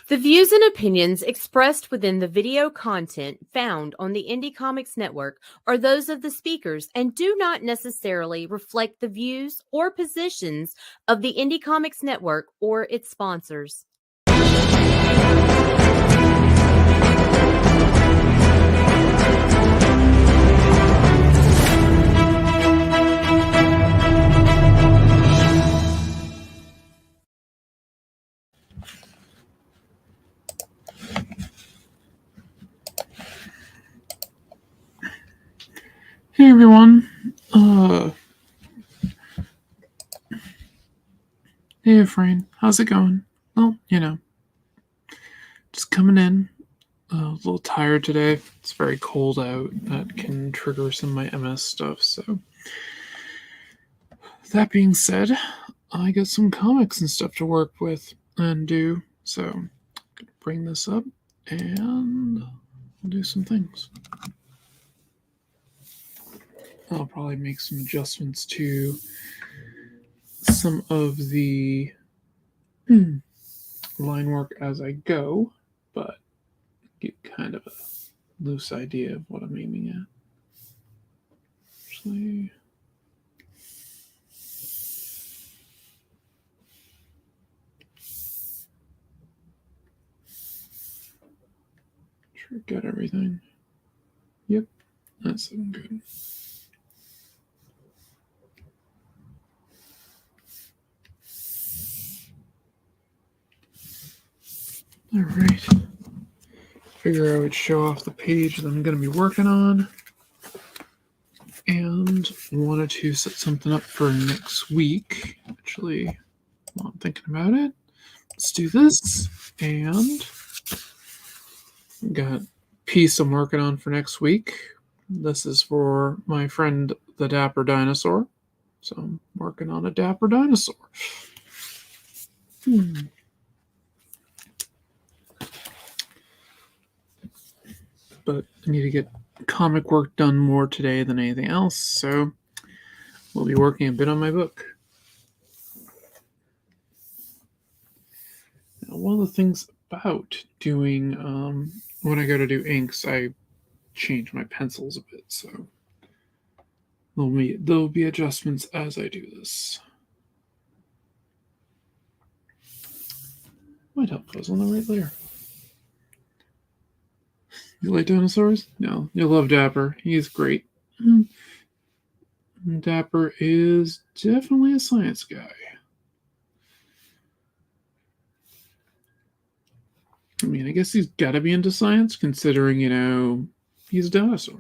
The views and opinions expressed within the video content found on the Indie Comics Network are those of the speakers and do not necessarily reflect the views or positions of the Indie Comics Network or its sponsors. Hey everyone, hey Efrain, how's it going? Well, just coming in, a little tired today. It's very cold out. That can trigger some of my MS stuff, so. That being said, I got some comics and stuff to work with and do, so I'm gonna bring this up and do some things. I'll probably make some adjustments to some of the line work as I go, but get kind of a loose idea of what I'm aiming at. Actually, sure got everything. Yep, that's looking good. All right. Figure I would show off the page that I'm going to be working on, and wanted to set something up for next week. Actually, while I'm thinking about it, let's do this. And got a piece I'm working on for next week. This is for my friend the Dapper Dinosaur. So I'm working on a Dapper Dinosaur. But I need to get comic work done more today than anything else, so we'll be working a bit on my book. Now, one of the things about doing when I go to do inks, I change my pencils a bit, so there'll be adjustments as I do this. Might help if I was on the right layer. You like dinosaurs? No, you'll love Dapper. He's great. Dapper is definitely a science guy. I mean, I guess he's got to be into science, considering, he's a dinosaur.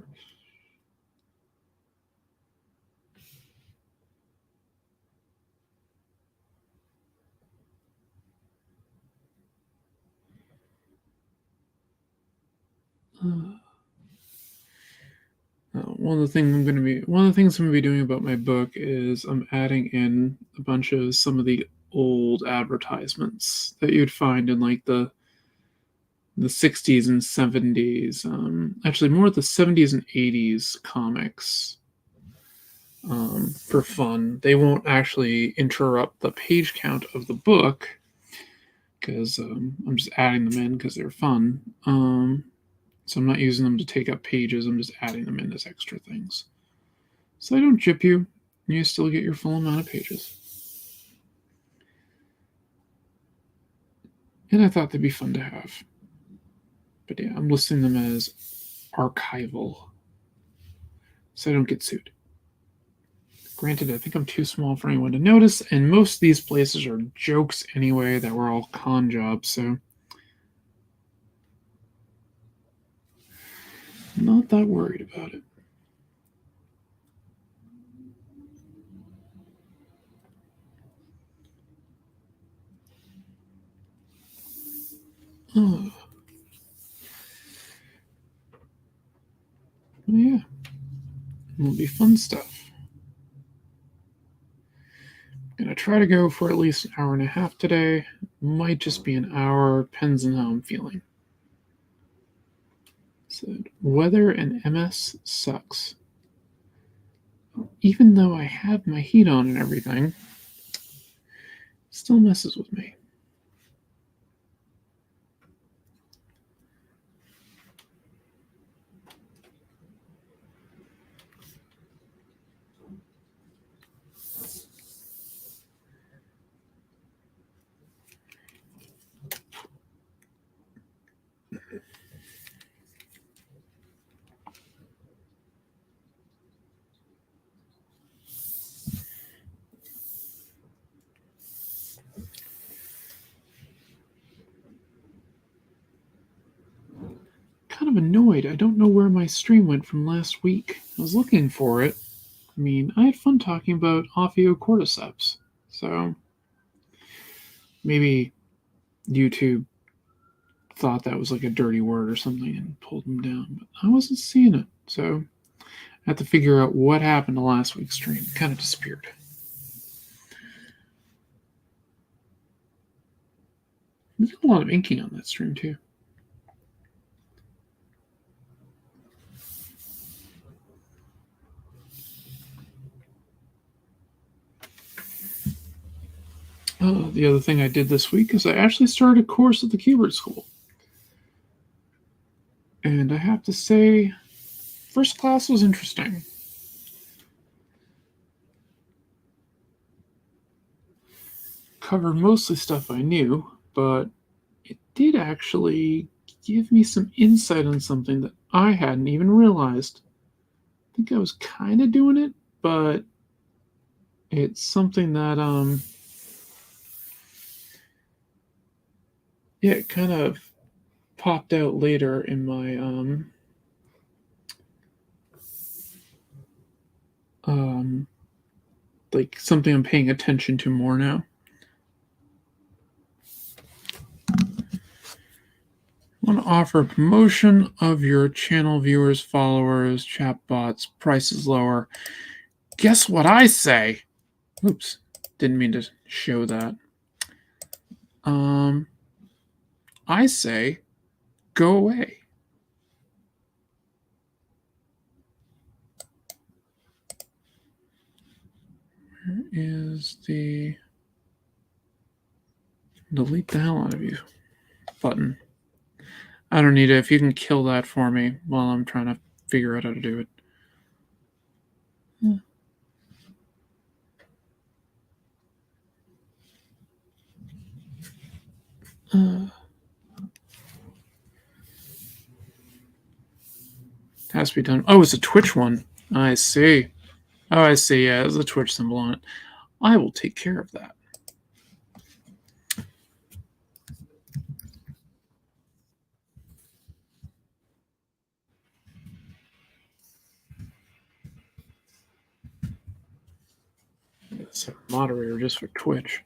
One of the things I'm going to be doing about my book is I'm adding in a bunch of some of the old advertisements that you'd find in like the 60s and 70s. Actually, more the 70s and 80s comics. For fun, they won't actually interrupt the page count of the book because I'm just adding them in because they're fun. So I'm not using them to take up pages. I'm just adding them in as extra things. So I don't chip you. You still get your full amount of pages. And I thought they'd be fun to have. But yeah, I'm listing them as archival. So I don't get sued. Granted, I think I'm too small for anyone to notice. And most of these places are jokes anyway that were all con jobs. So I'm not that worried about it. Oh. Yeah. It'll be fun stuff. I'm going to try to go for at least an hour and a half today. Might just be an hour. Depends on how I'm feeling. Said, weather and MS sucks. Even though I have my heat on and everything, it still messes with me. kind of annoyed. I don't know where my stream went from last week. I was looking for it. I mean, I had fun talking about ophiocordyceps. So maybe YouTube thought that was like a dirty word or something and pulled them down. But I wasn't seeing it. So I have to figure out what happened to last week's stream. It kind of disappeared. There's a lot of inking on that stream too. The other thing I did this week is I actually started a course at the Kubert School. And I have to say, first class was interesting. Covered mostly stuff I knew, but it did actually give me some insight on something that I hadn't even realized. I think I was kind of doing it, but it's something that yeah, it kind of popped out later in my like something I'm paying attention to more now. I want to offer a promotion of your channel viewers, followers, chat bots. Price is lower. Guess what I say? Oops, didn't mean to show that. I say, go away. Where is the delete the hell out of you button? I don't need it. If you can kill that for me while I'm trying to figure out how to do it. Has to be done. Oh, it's a Twitch one. I see. Oh, I see. Yeah, there's a Twitch symbol on it. I will take care of that. It's a moderator just for Twitch.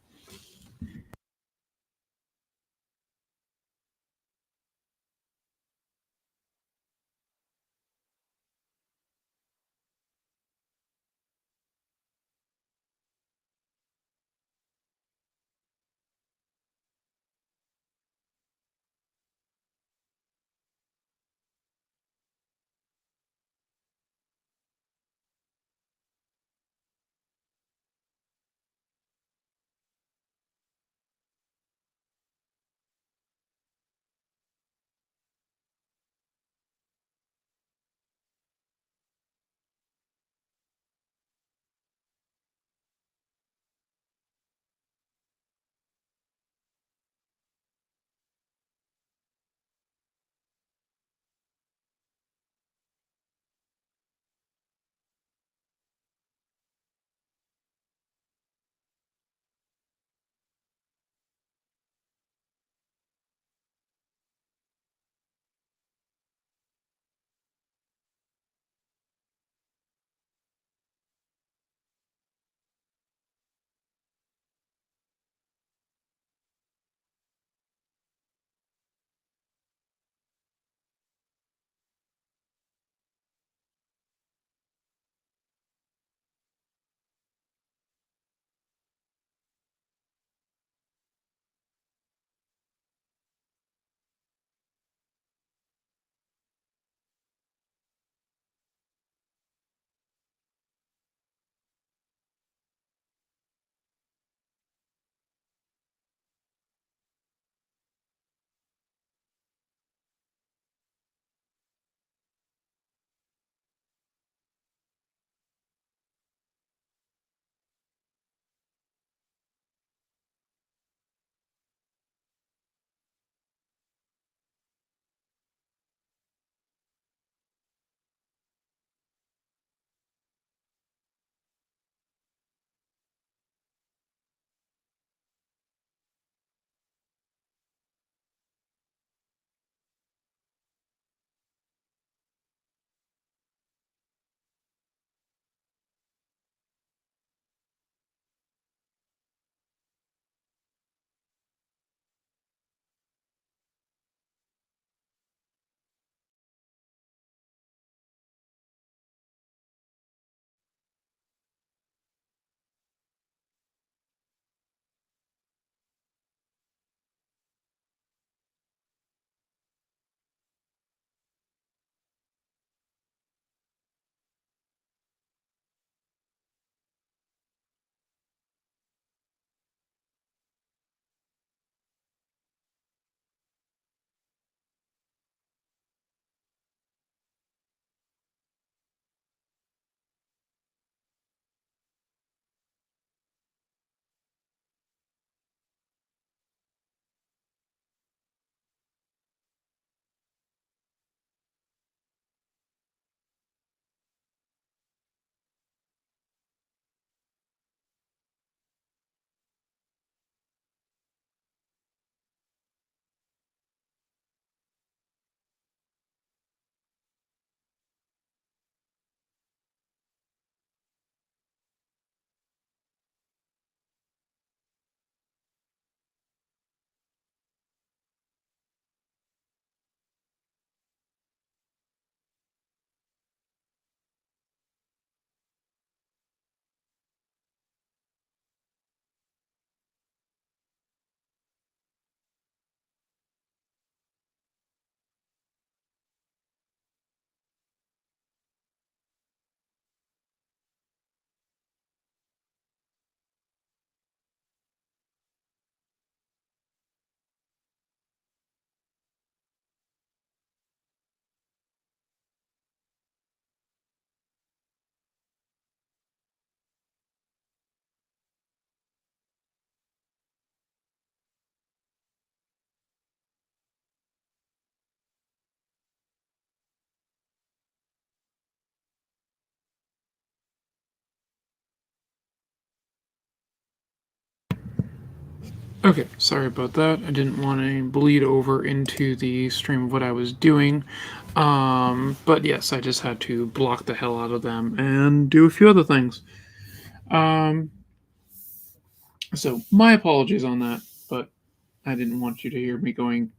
Okay, sorry about that. I didn't want to bleed over into the stream of what I was doing. But yes, I just had to block the hell out of them and do a few other things. So my apologies on that, but I didn't want you to hear me going,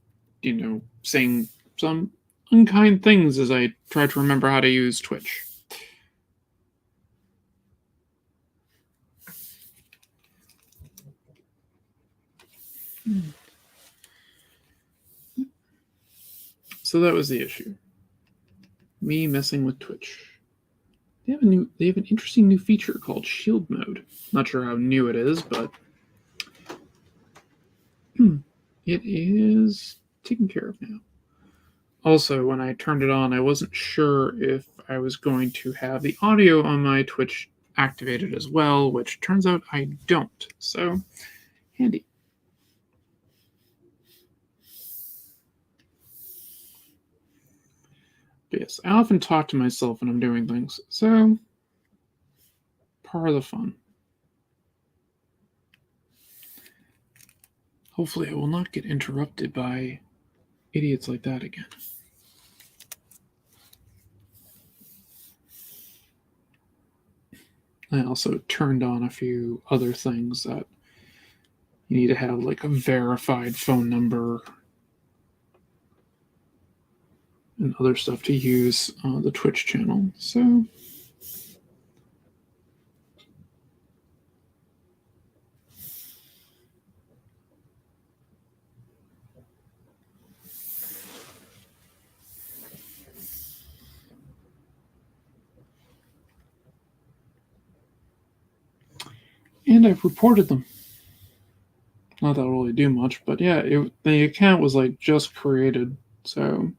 saying some unkind things as I try to remember how to use Twitch. So that was the issue. Me messing with Twitch. They have an interesting new feature called Shield Mode. Not sure how new it is, but it is taken care of now. Also, when I turned it on, I wasn't sure if I was going to have the audio on my Twitch activated as well, which turns out I don't. So, handy. But yes, I often talk to myself when I'm doing things, so part of the fun. Hopefully, I will not get interrupted by idiots like that again. I also turned on a few other things that you need to have, like a verified phone number and other stuff to use the Twitch channel. So, and I've reported them. Not that I'll really do much, but yeah, the account was like just created, so.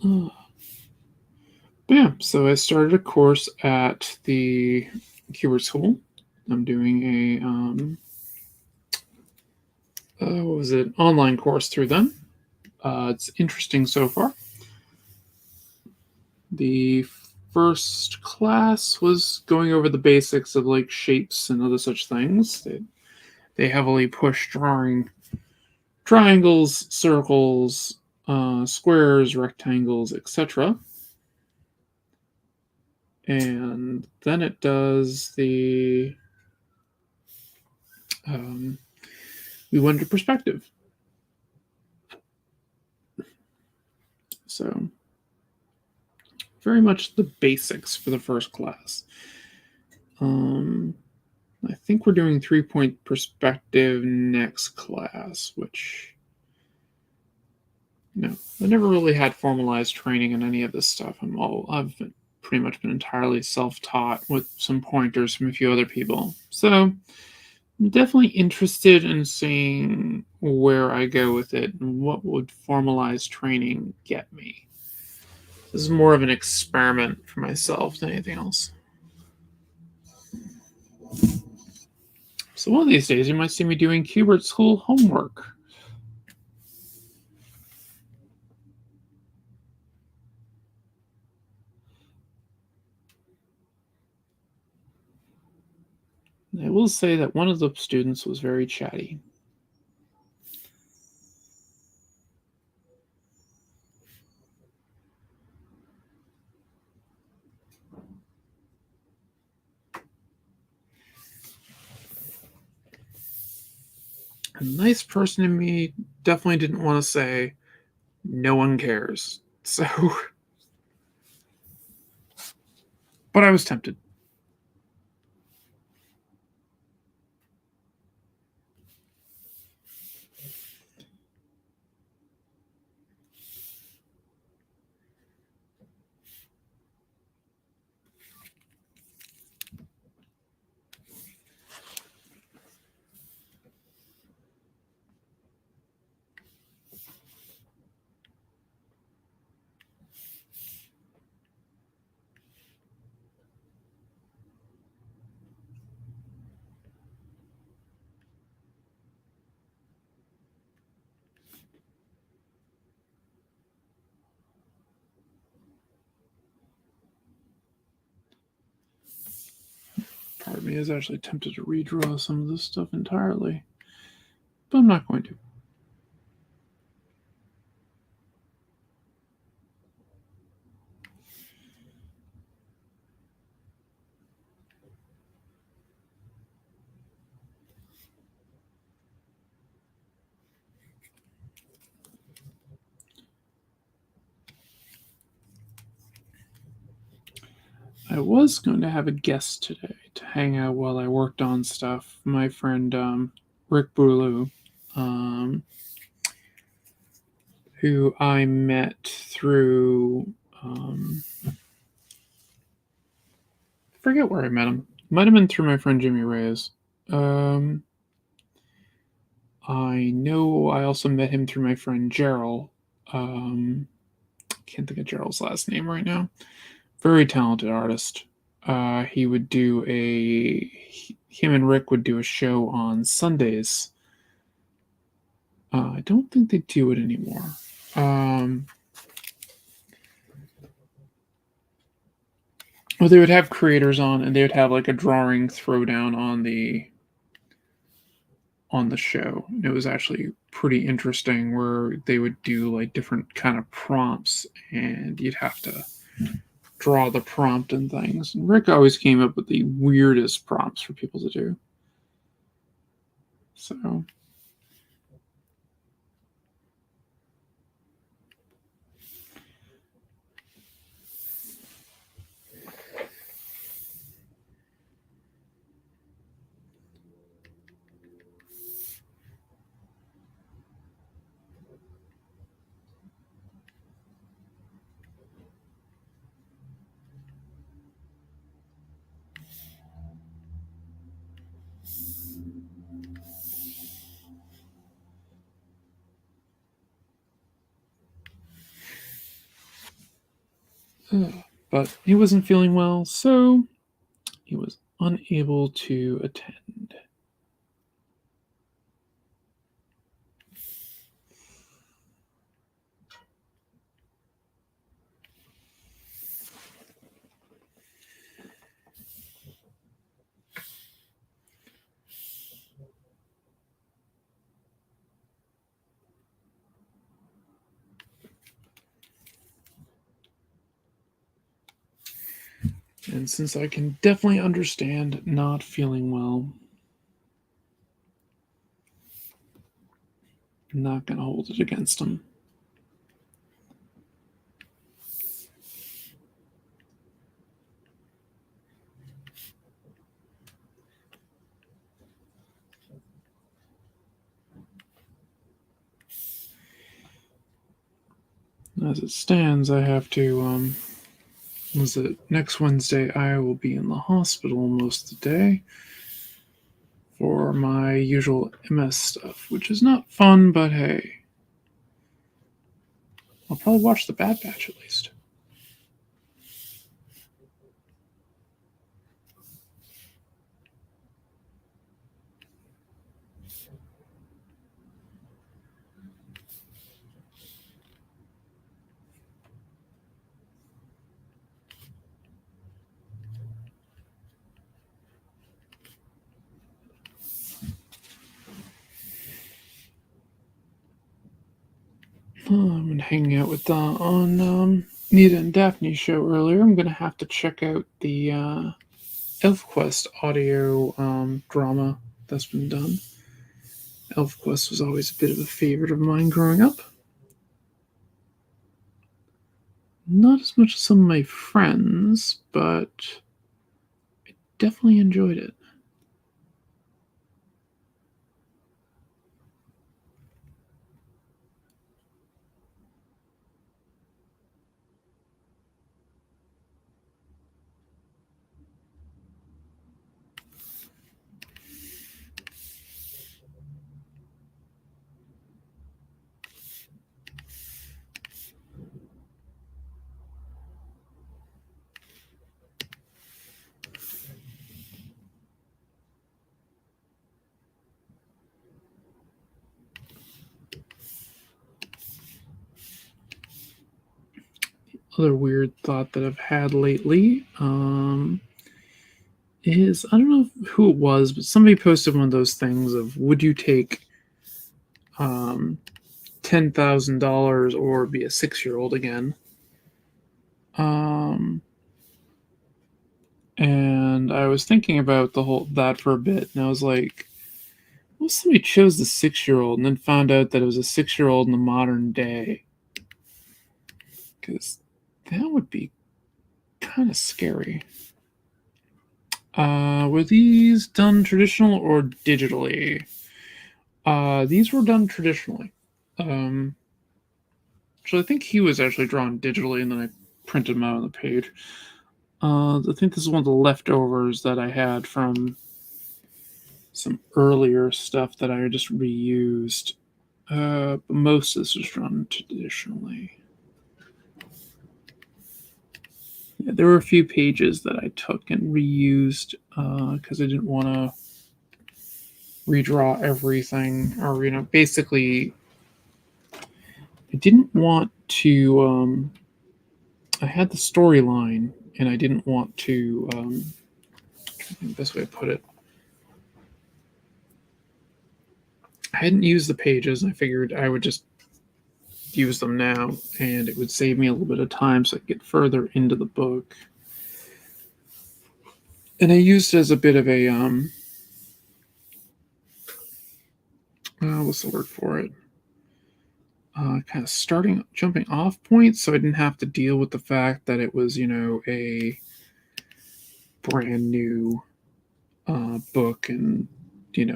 But yeah, so I started a course at the Keyword School. I'm doing what was it, online course through them. It's interesting so far. The first class was going over the basics of like shapes and other such things. They heavily push drawing triangles, circles, squares, rectangles, etc. And then it does the we went to perspective. So very much the basics for the first class. I think we're doing 3-point perspective next class, which no, I never really had formalized training in any of this stuff. I've pretty much been entirely self-taught with some pointers from a few other people. So I'm definitely interested in seeing where I go with it and what would formalized training get me. This is more of an experiment for myself than anything else. So one of these days you might see me doing Keyword School homework. I will say that one of the students was very chatty. A nice person in me definitely didn't want to say, no one cares. So, but I was tempted. of me is actually tempted to redraw some of this stuff entirely, but I'm not going to. I was going to have a guest today to hang out while I worked on stuff. My friend Ric Bulow, who I met through. I forget where I met him. Might have been through my friend Jimmy Reyes. I know I also met him through my friend Gerald. Can't think of Gerald's last name right now. Very talented artist. He would do him and Rick would do a show on Sundays. I don't think they do it anymore. Well, they would have creators on, and they would have like a drawing throwdown on the show. And it was actually pretty interesting, where they would do like different kind of prompts, and you'd have to draw the prompt and things. And Rick always came up with the weirdest prompts for people to do. So. But he wasn't feeling well, so he was unable to attend. And since I can definitely understand not feeling well, I'm not going to hold it against him. As it stands, I have to, next Wednesday, I will be in the hospital most of the day for my usual MS stuff, which is not fun, but hey. I'll probably watch The Bad Batch at least. I've been hanging out with on Nita and Daphne's show earlier. I'm going to have to check out the ElfQuest audio drama that's been done. ElfQuest was always a bit of a favorite of mine growing up. Not as much as some of my friends, but I definitely enjoyed it. Other weird thought that I've had lately is, I don't know who it was, but somebody posted one of those things of, would you take $10,000 or be a 6-year-old again? And I was thinking about that for a bit, and I was like, well, somebody chose the 6-year-old and then found out that it was a 6-year-old in the modern day. Because that would be kind of scary. Were these done traditional or digitally? These were done traditionally. So I think he was actually drawn digitally, and then I printed them out on the page. I think this is one of the leftovers that I had from some earlier stuff that I just reused. But most of this was drawn traditionally. Yeah, there were a few pages that I took and reused because I didn't want to redraw everything, or basically, I didn't want to. I had the storyline, and I didn't want to. I think the best way to put it. I hadn't used the pages, and I figured I would just use them now, and it would save me a little bit of time so I could get further into the book. And I used it as a bit of a what's the word for it? Kind of jumping off point, so I didn't have to deal with the fact that it was, a brand new book, and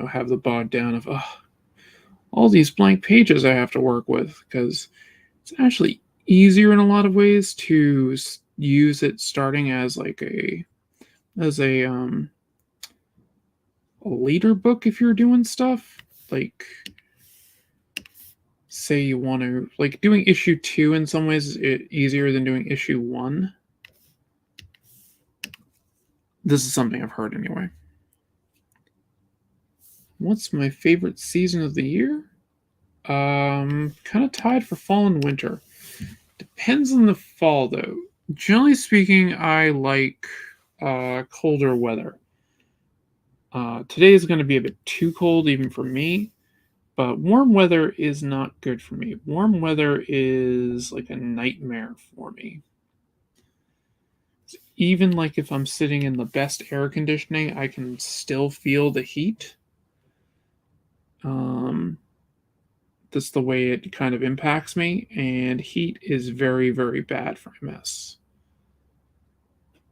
have the bog down of all these blank pages I have to work with, because it's actually easier in a lot of ways to use it starting as like a later book if you're doing stuff like, say you want to, like, doing issue 2 in some ways is easier than doing issue 1. This is something I've heard anyway. What's my favorite season of the year? Kind of tied for fall and winter. Depends on the fall, though. Generally speaking, I like colder weather. Today is going to be a bit too cold even for me, but warm weather is not good for me. Warm weather is like a nightmare for me. Even like if I'm sitting in the best air conditioning, I can still feel the heat. That's the way it kind of impacts me, and heat is very, very bad for MS.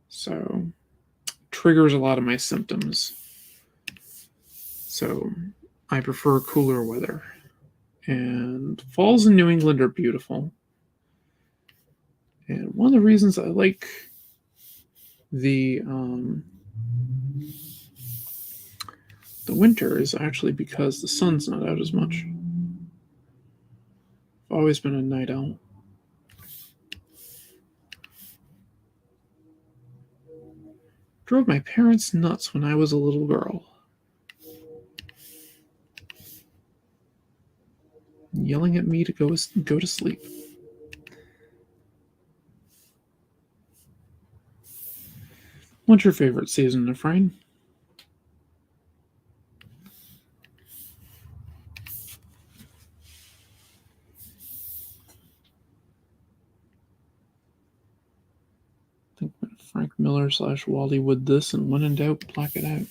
So, triggers a lot of my symptoms. So, I prefer cooler weather. And falls in New England are beautiful. And one of the reasons I like the winter is actually because the sun's not out as much. I've always been a night owl. Drove my parents nuts when I was a little girl. Yelling at me to go to sleep. What's your favorite season, Efrain? I think Frank Miller / Wally Wood this, and when in doubt, black it out.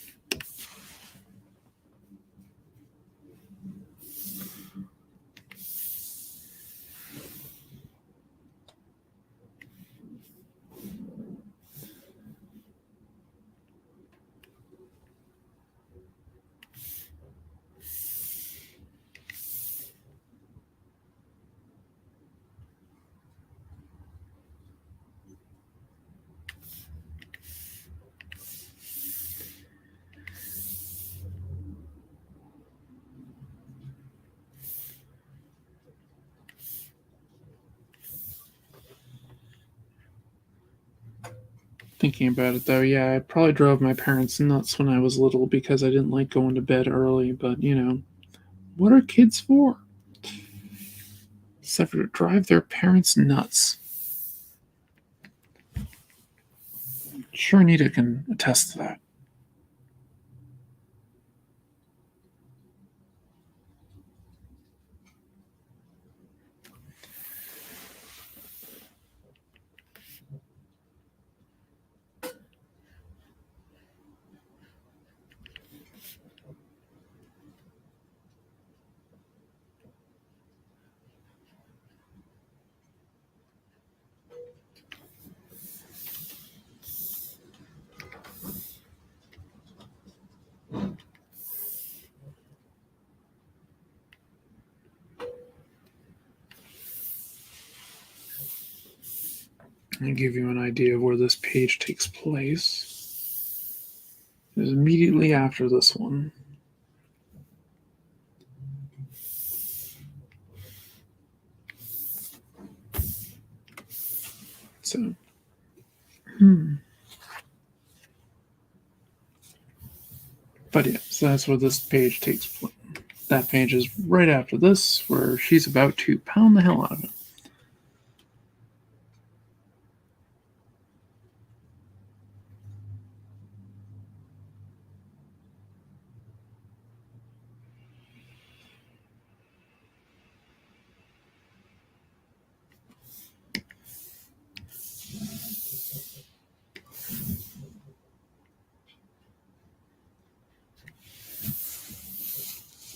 Thinking about it, though, yeah, I probably drove my parents nuts when I was little because I didn't like going to bed early, but, what are kids for? Except for to drive their parents nuts. Sure, Nita can attest to that. I'll give you an idea of where this page takes place. It is immediately after this one. So, But yeah, so that's where this page takes place. That page is right after this, where she's about to pound the hell out of him.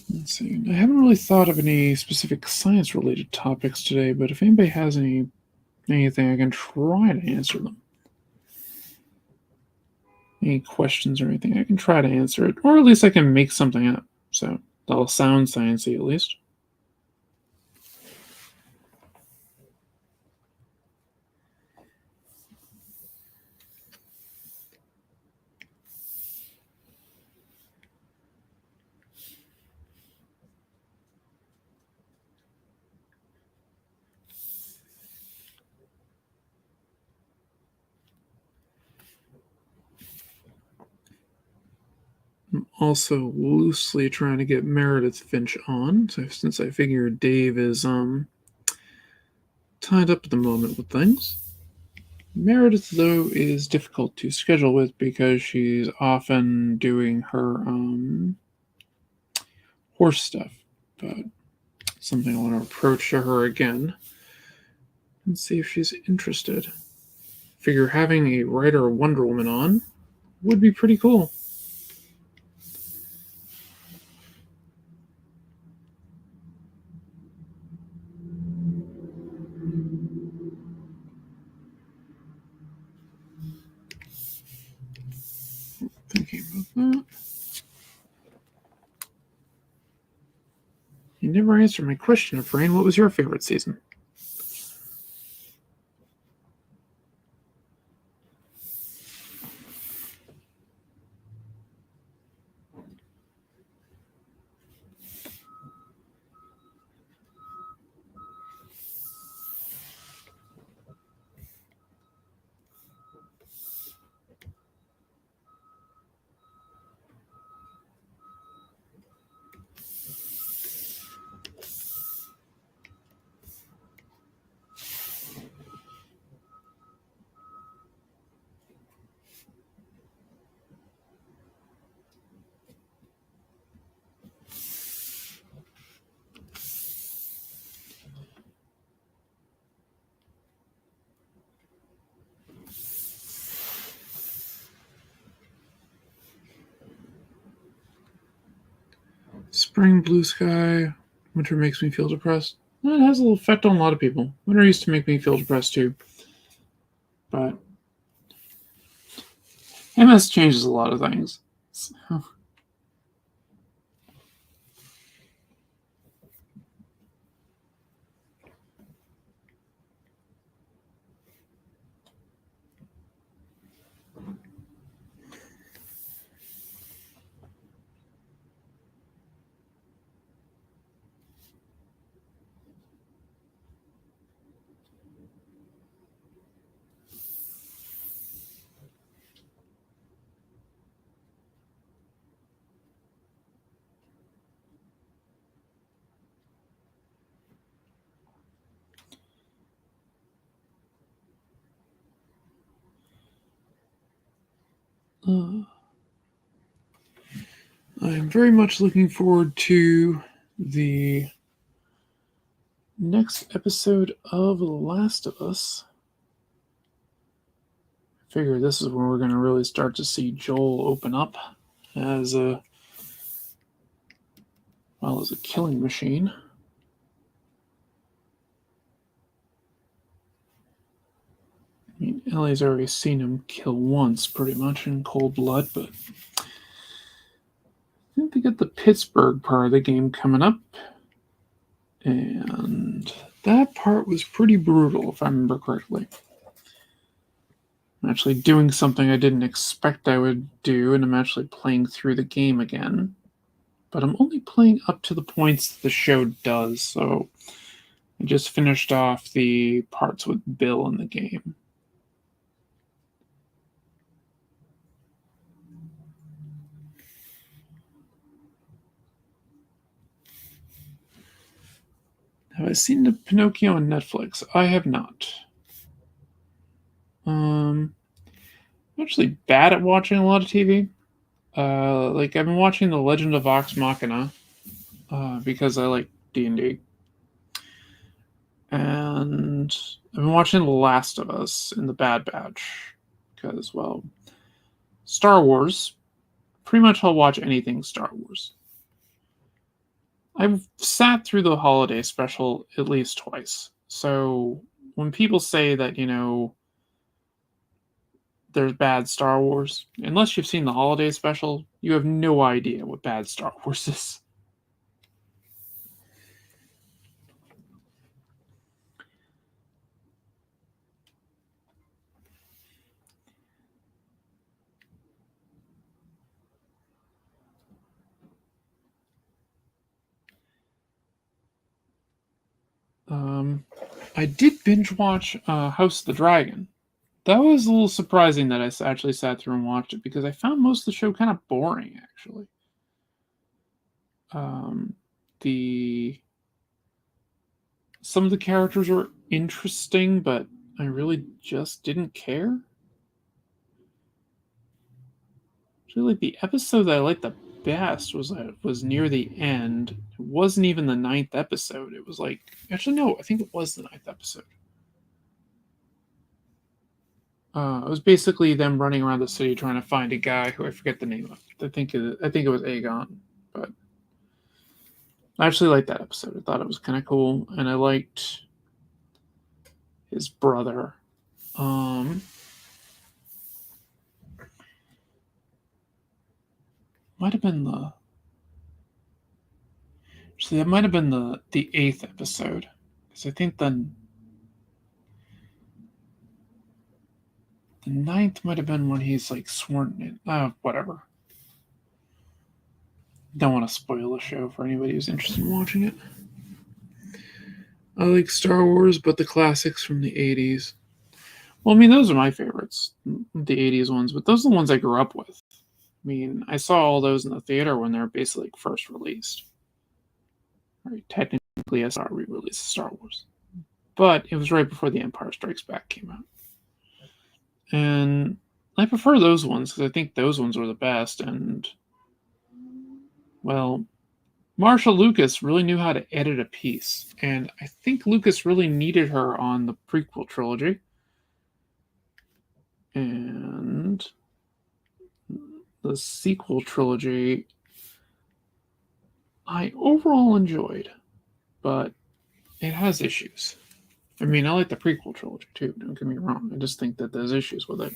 Let's see. I haven't really thought of any specific science-related topics today, but if anybody has anything, I can try to answer them. Any questions or anything, I can try to answer it, or at least I can make something up. So that'll sound sciencey at least. I'm also loosely trying to get Meredith Finch on, so since I figure Dave is tied up at the moment with things. Meredith, though, is difficult to schedule with because she's often doing her horse stuff. But something I want to approach to her again and see if she's interested. Figure having a writer of Wonder Woman on would be pretty cool. Thinking about that. You never answered my question, Efrain. What was your favorite season? Spring, blue sky. Winter makes me feel depressed. It has a little effect on a lot of people. Winter used to make me feel depressed too. But MS changes a lot of things. So. I'm very much looking forward to the next episode of The Last of Us. I figure this is when we're going to really start to see Joel open up as a killing machine. I mean, Ellie's already seen him kill once, pretty much, in cold blood, but I think they get the Pittsburgh part of the game coming up. And that part was pretty brutal, if I remember correctly. I'm actually doing something I didn't expect I would do, and I'm actually playing through the game again. But I'm only playing up to the points the show does, so I just finished off the parts with Bill in the game. Have I seen the Pinocchio on Netflix? I have not. I'm actually bad at watching a lot of TV. Like I've been watching The Legend of Vox Machina because I like D&D. And I've been watching The Last of Us and The Bad Batch because, well, Star Wars. Pretty much I'll watch anything Star Wars. I've sat through the holiday special at least twice. So when people say that, there's bad Star Wars, unless you've seen the holiday special, you have no idea what bad Star Wars is. I did binge watch House of the Dragon. That was a little surprising that I actually sat through and watched it because I found most of the show kind of boring, actually. The some of the characters were interesting, but I really just didn't care. Actually, like the episode that I liked the best was near the end. It wasn't even the ninth episode. It was like actually no, I think it was the ninth episode. It was basically them running around the city trying to find a guy who I forget the name of. I think it was Aegon, but I actually liked that episode. I thought it was kind of cool, and I liked his brother. Might have been the actually that might have been the eighth episode because I think the ninth might have been when he's like sworn in. Whatever. Don't want to spoil the show for anybody who's interested in watching it. I like Star Wars, but the classics from the 80s. Well, I mean, those are my favorites, the 80s ones, but those are the ones I grew up with. I mean, I saw all those in the theater when they were basically first released. Right, technically, I saw a re-release of Star Wars. But it was right before The Empire Strikes Back came out. And I prefer those ones because I think those ones were the best. And, well, Marsha Lucas really knew how to edit a piece. And I think Lucas really needed her on the prequel trilogy. And the sequel trilogy, I overall enjoyed, but it has issues. I mean, I like the prequel trilogy too, don't get me wrong. I just think that there's issues with it.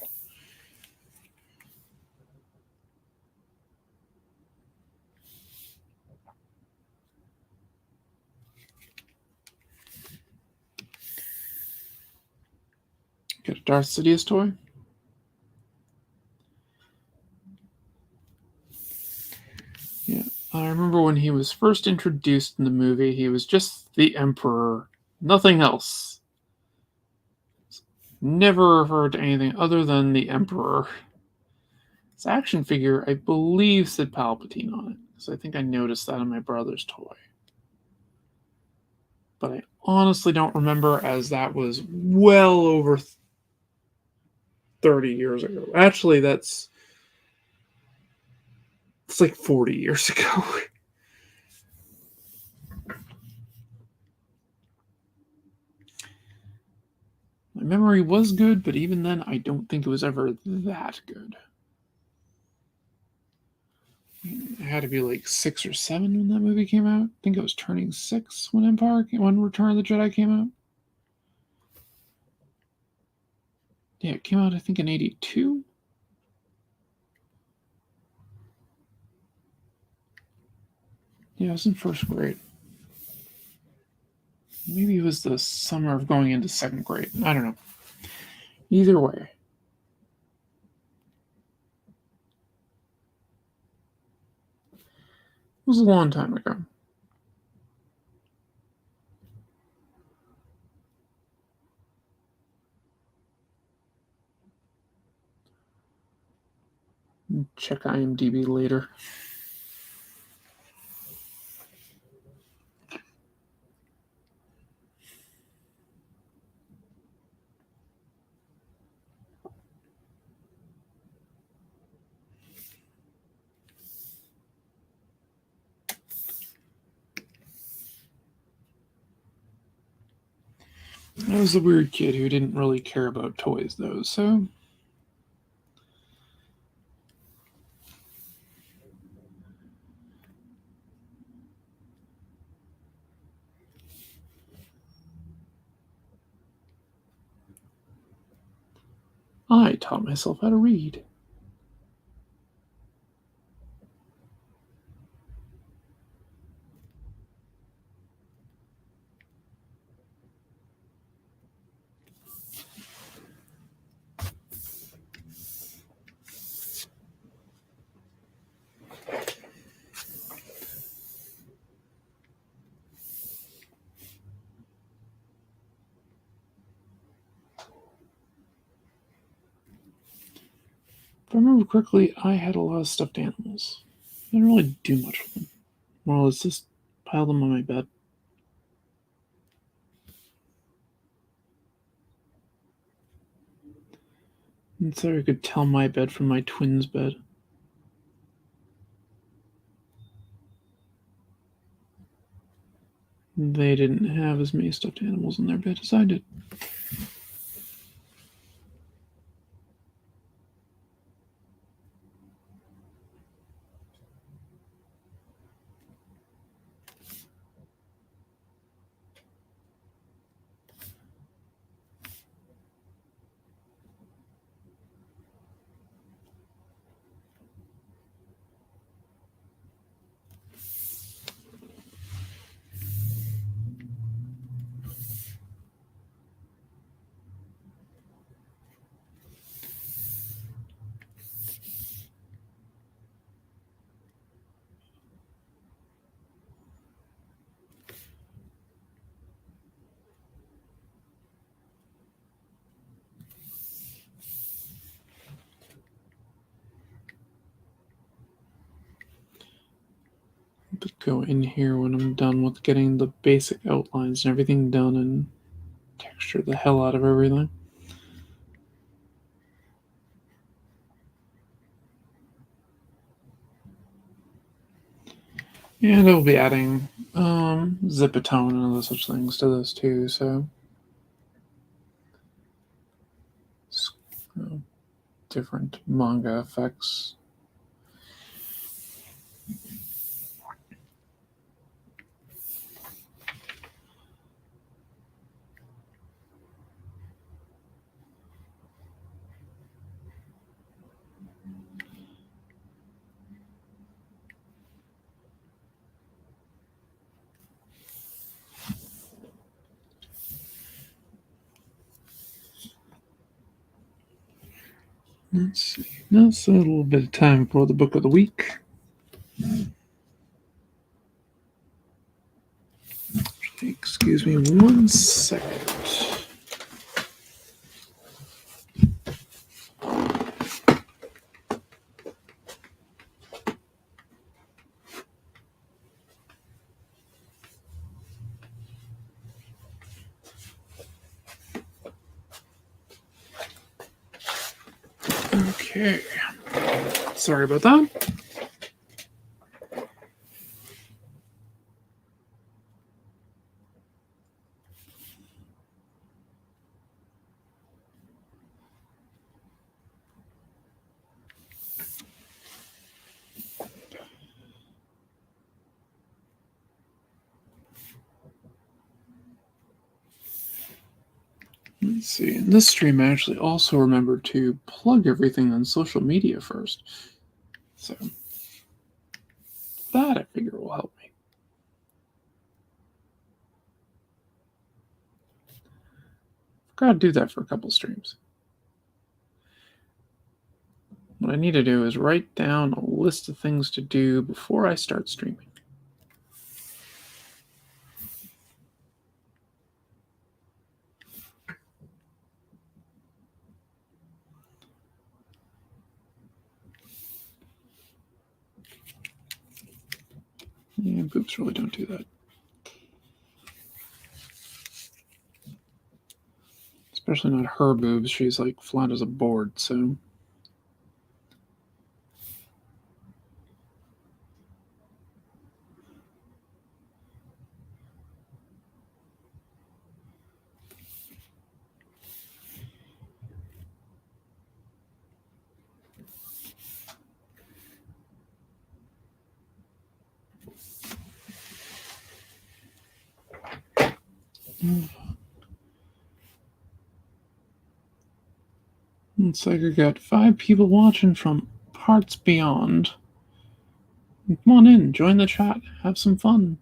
Get a Darth Sidious toy? Yeah. I remember when he was first introduced in the movie, he was just the Emperor, nothing else. Never referred to anything other than the Emperor. His action figure, I believe, said Palpatine on it, because I think I noticed that on my brother's toy. But I honestly don't remember, as that was well over 30 years ago. Actually, it's like 40 years ago. My memory was good, but even then, I don't think it was ever that good. I had to be like 6 or 7 when that movie came out. I think I was turning 6 when Return of the Jedi came out. Yeah, it came out I think in 82. Yeah, I was in first grade. Maybe it was the summer of going into second grade. I don't know. Either way, was a long time ago. Check IMDb later. I was the weird kid who didn't really care about toys, though, so. I taught myself how to read. If I remember correctly, I had a lot of stuffed animals. I didn't really do much with them. More or less just piled them on my bed. And so I could tell my bed from my twin's bed. They didn't have as many stuffed animals in their bed as I did. But go in here when I'm done with getting the basic outlines and everything done and texture the hell out of everything. And I'll be adding zipatone and other such things to this too, so different manga effects. Let's see. Now it's a little bit of time for the book of the week. Excuse me 1 second. Okay. Sorry about that. Let's see. In this stream, I actually also remembered to plug everything on social media first. So that I figure will help me. Forgot to do that for a couple streams. What I need to do is write down a list of things to do before I start streaming. Yeah, boobs really don't do that. Especially not her boobs. She's like flat as a board, so. Looks like we got 5 people watching from parts beyond. Come on in, join the chat, have some fun.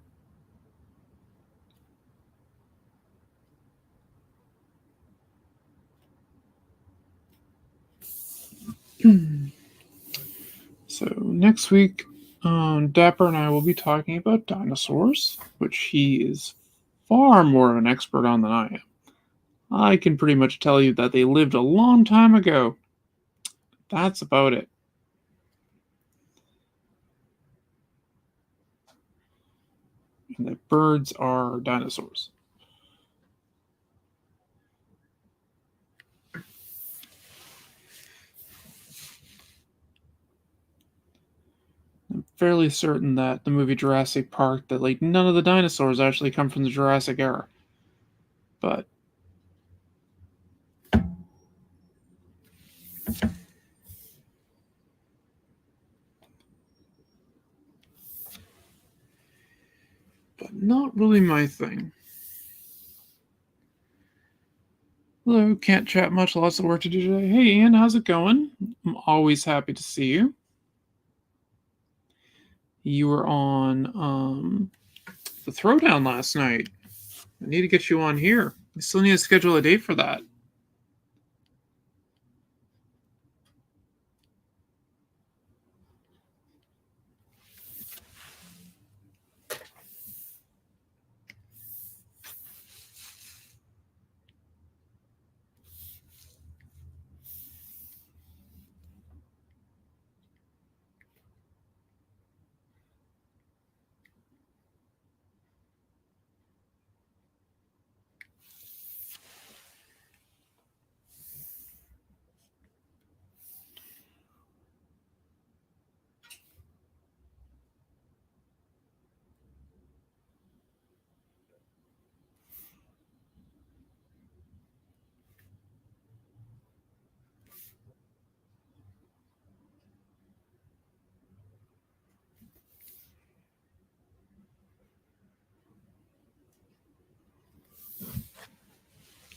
So next week, Dapper and I will be talking about dinosaurs, which he is far more of an expert on than I am. I can pretty much tell you that they lived a long time ago. That's about it. And that birds are dinosaurs. I'm fairly certain that the movie Jurassic Park, that like none of the dinosaurs actually come from the Jurassic era. But not really my thing. Hello, can't chat much, lots of work to do today. Hey Ian, how's it going? I'm always happy to see you. You were on the Throwdown last night. I need to get you on here. I still need to schedule a date for that.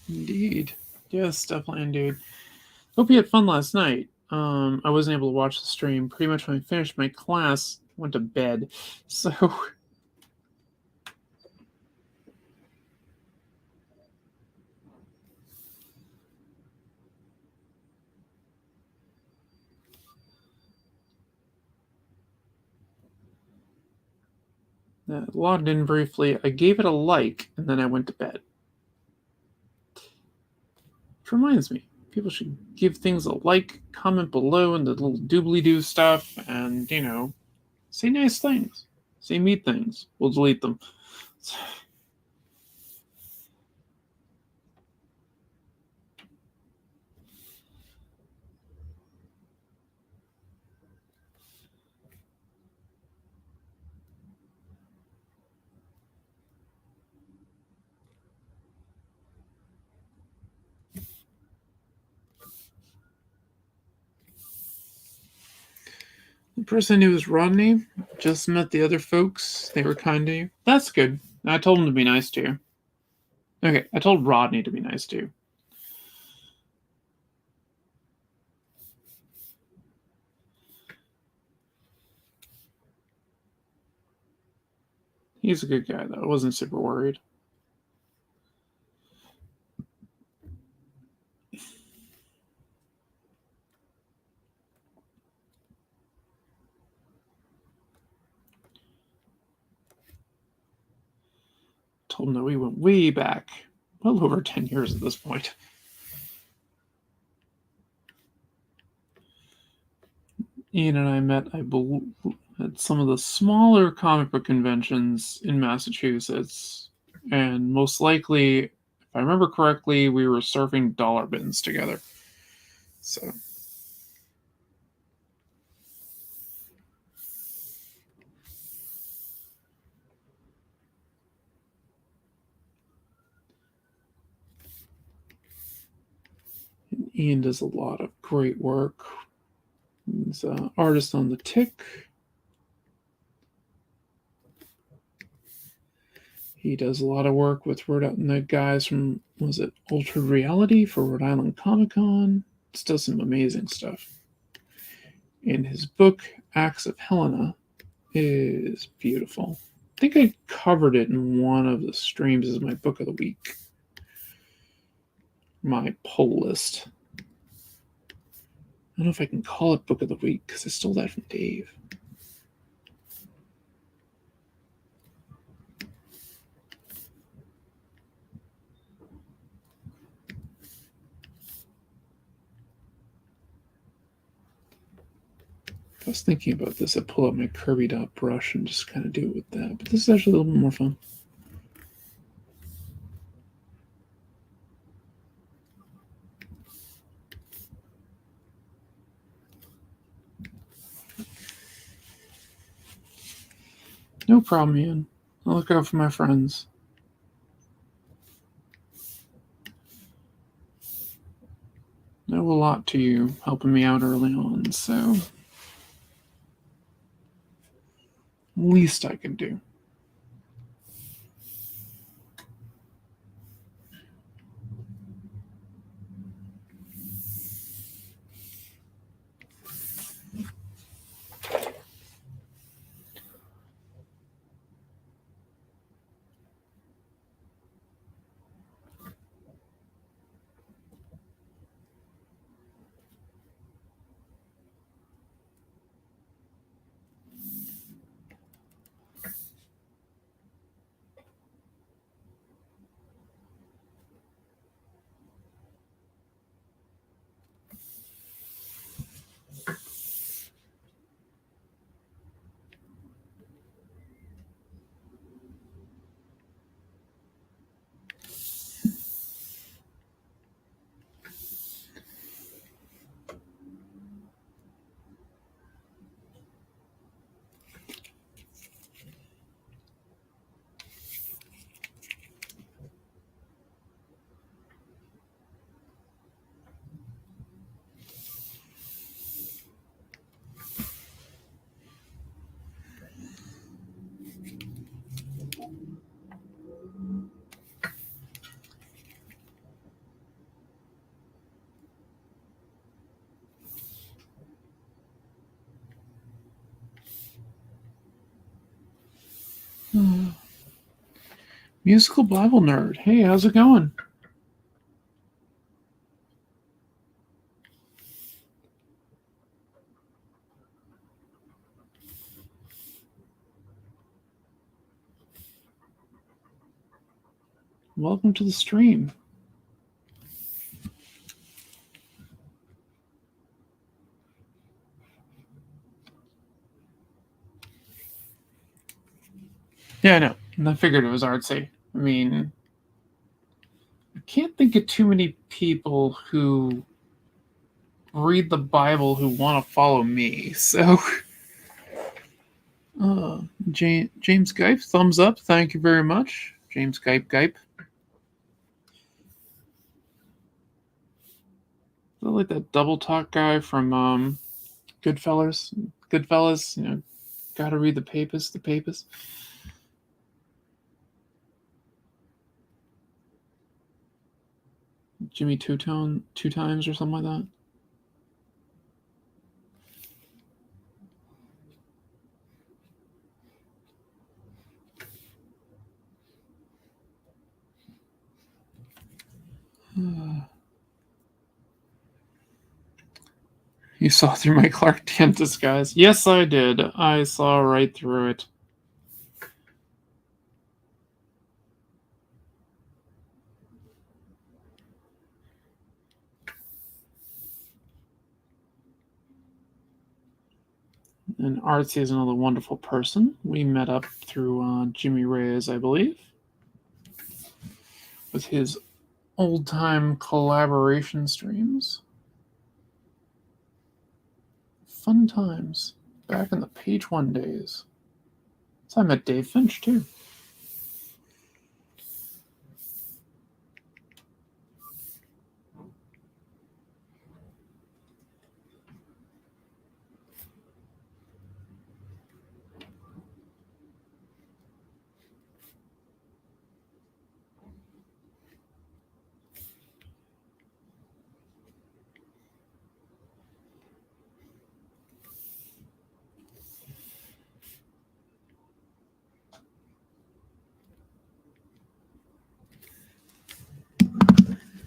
Indeed. Yes, definitely indeed. Hope you had fun last night. I wasn't able to watch the stream. Pretty much when I finished my class, went to bed. So logged in briefly. I gave it a like, and then I went to bed. Which reminds me, people should give things a like, comment below, and the little doobly-doo stuff, and, say nice things. Say mean things. We'll delete them. The person I knew was Rodney. Just met the other folks. They were kind to you. That's good. I told him to be nice to you. Okay, I told Rodney to be nice to you. He's a good guy, though. I wasn't super worried. Told him that we went way back. Well over 10 years at this point. Ian and I met, I believe, at some of the smaller comic book conventions in Massachusetts, and most likely, if I remember correctly, we were surfing dollar bins together. So. Ian does a lot of great work. He's an artist on the Tick. He does a lot of work with the guys from, was it Altered Reality for Rhode Island Comic Con? Just does some amazing stuff. And his book, Acts of Helena, is beautiful. I think I covered it in one of the streams as my book of the week. My poll list. I don't know if I can call it book of the week because I stole that from Dave. If I was thinking about this, I'd pull out my Kirby dot brush and just kind of do it with that. But this is actually a little bit more fun. No problem, Ian. I'll look out for my friends. I owe a lot to you helping me out early on, so least I can do. Musical Bible nerd. Hey, how's it going? Welcome to the stream. Yeah, I know. I figured it was artsy. I mean, I can't think of too many people who read the Bible who want to follow me. So, James Gipe, thumbs up. Thank you very much. James Gipe. I like that double talk guy from Goodfellas. Goodfellas, gotta read the Papist. Jimmy Two-Tone, Two Times or something like that. You saw through my Clark Kent disguise. Yes, I did. I saw right through it. And Artsy is another wonderful person. We met up through Jimmy Reyes, I believe, with his old-time collaboration streams. Fun times. Back in the Page One days. So I met Dave Finch, too.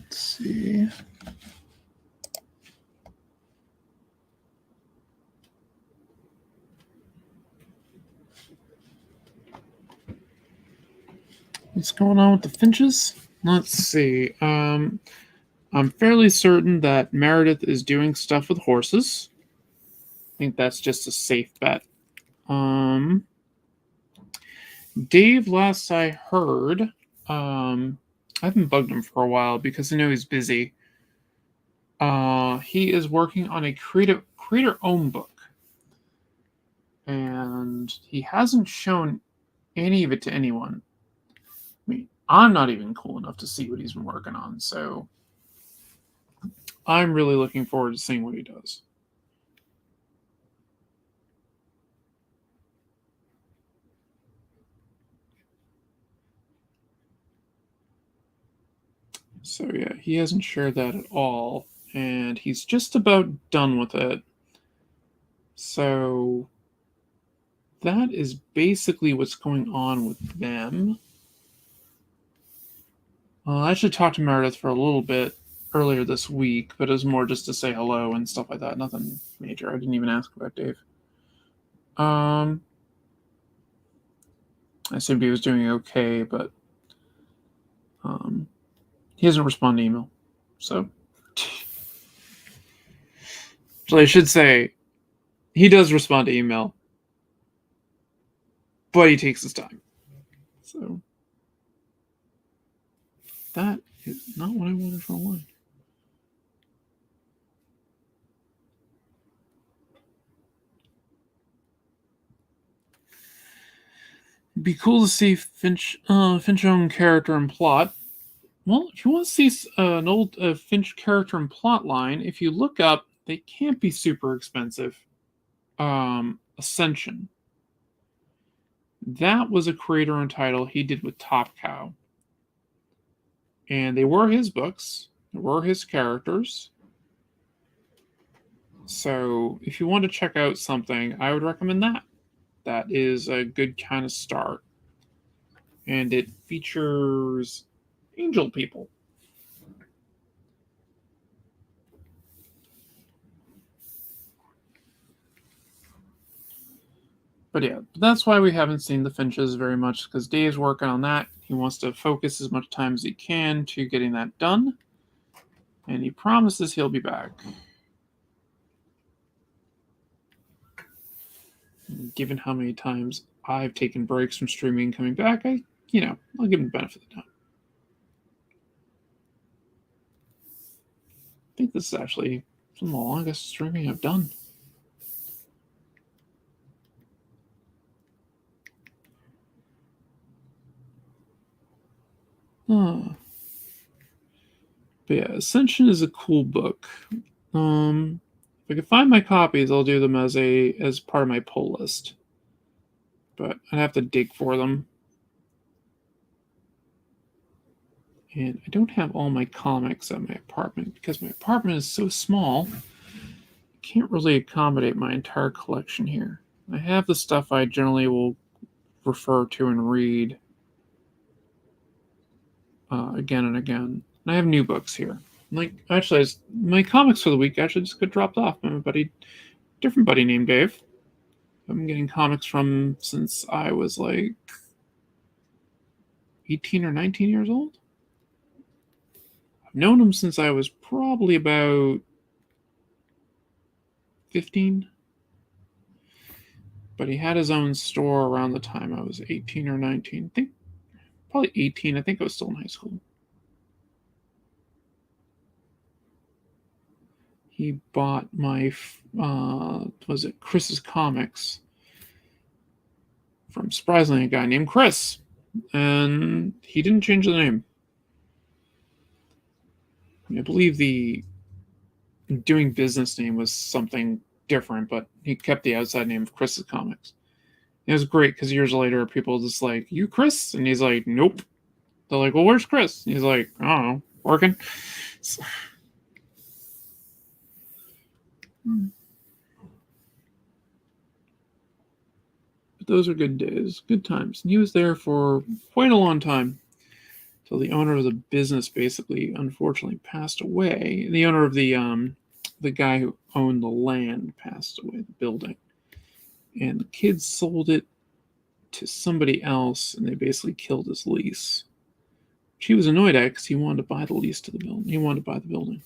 Let's see. What's going on with the Finches? Let's see. I'm fairly certain that Meredith is doing stuff with horses. I think that's just a safe bet. Dave, last I heard, I haven't bugged him for a while because I know he's busy. He is working on a creator-owned book. And he hasn't shown any of it to anyone. I mean, I'm not even cool enough to see what he's been working on, so I'm really looking forward to seeing what he does. So yeah, he hasn't shared that at all, and he's just about done with it. So that is basically what's going on with them. I should talk to Meredith for a little bit earlier this week, but it was more just to say hello and stuff like that. Nothing major. I didn't even ask about Dave. I assumed he was doing okay, but he doesn't respond to email. So I should say he does respond to email, but he takes his time. So that is not what I wanted for a line. It'd be cool to see Finch-owned character and plot. Well, if you want to see an old Finch character and plot line, if you look up, they can't be super expensive. Ascension. That was a creator-owned title he did with Top Cow. And they were his books. They were his characters. So if you want to check out something, I would recommend that. That is a good kind of start. And it features angel people. But yeah, that's why we haven't seen the Finches very much, because Dave's working on that. He wants to focus as much time as he can to getting that done. And he promises he'll be back. And given how many times I've taken breaks from streaming and coming back, I'll give him the benefit of the time. I think this is actually some of the longest streaming I've done. But yeah, Ascension is a cool book. If I can find my copies, I'll do them as part of my pull list. But I'd have to dig for them. And I don't have all my comics at my apartment because my apartment is so small. I can't really accommodate my entire collection here. I have the stuff I generally will refer to and read again and again. And I have new books here. Actually, my comics for the week actually just got dropped off by a different buddy named Dave. I've been getting comics from since I was 18 or 19 years old. I've known him since I was probably about 15. But he had his own store around the time I was 18 or 19. I think probably 18. I think I was still in high school. He bought my, was it Chris's Comics from surprisingly a guy named Chris. And he didn't change the name. I believe the doing business name was something different, but he kept the outside name of Chris's Comics. It was great because years later, people just like, "You Chris?" And he's like, "Nope." They're like, "Well, where's Chris?" And he's like, "I don't know, working." So, but those are good days, good times. And he was there for quite a long time till the owner of the business basically, unfortunately, passed away. The owner of the guy who owned the land passed away, the building, and the kids sold it to somebody else, and they basically killed his lease. She was annoyed at it because he wanted to buy the lease to the building. He wanted to buy the building.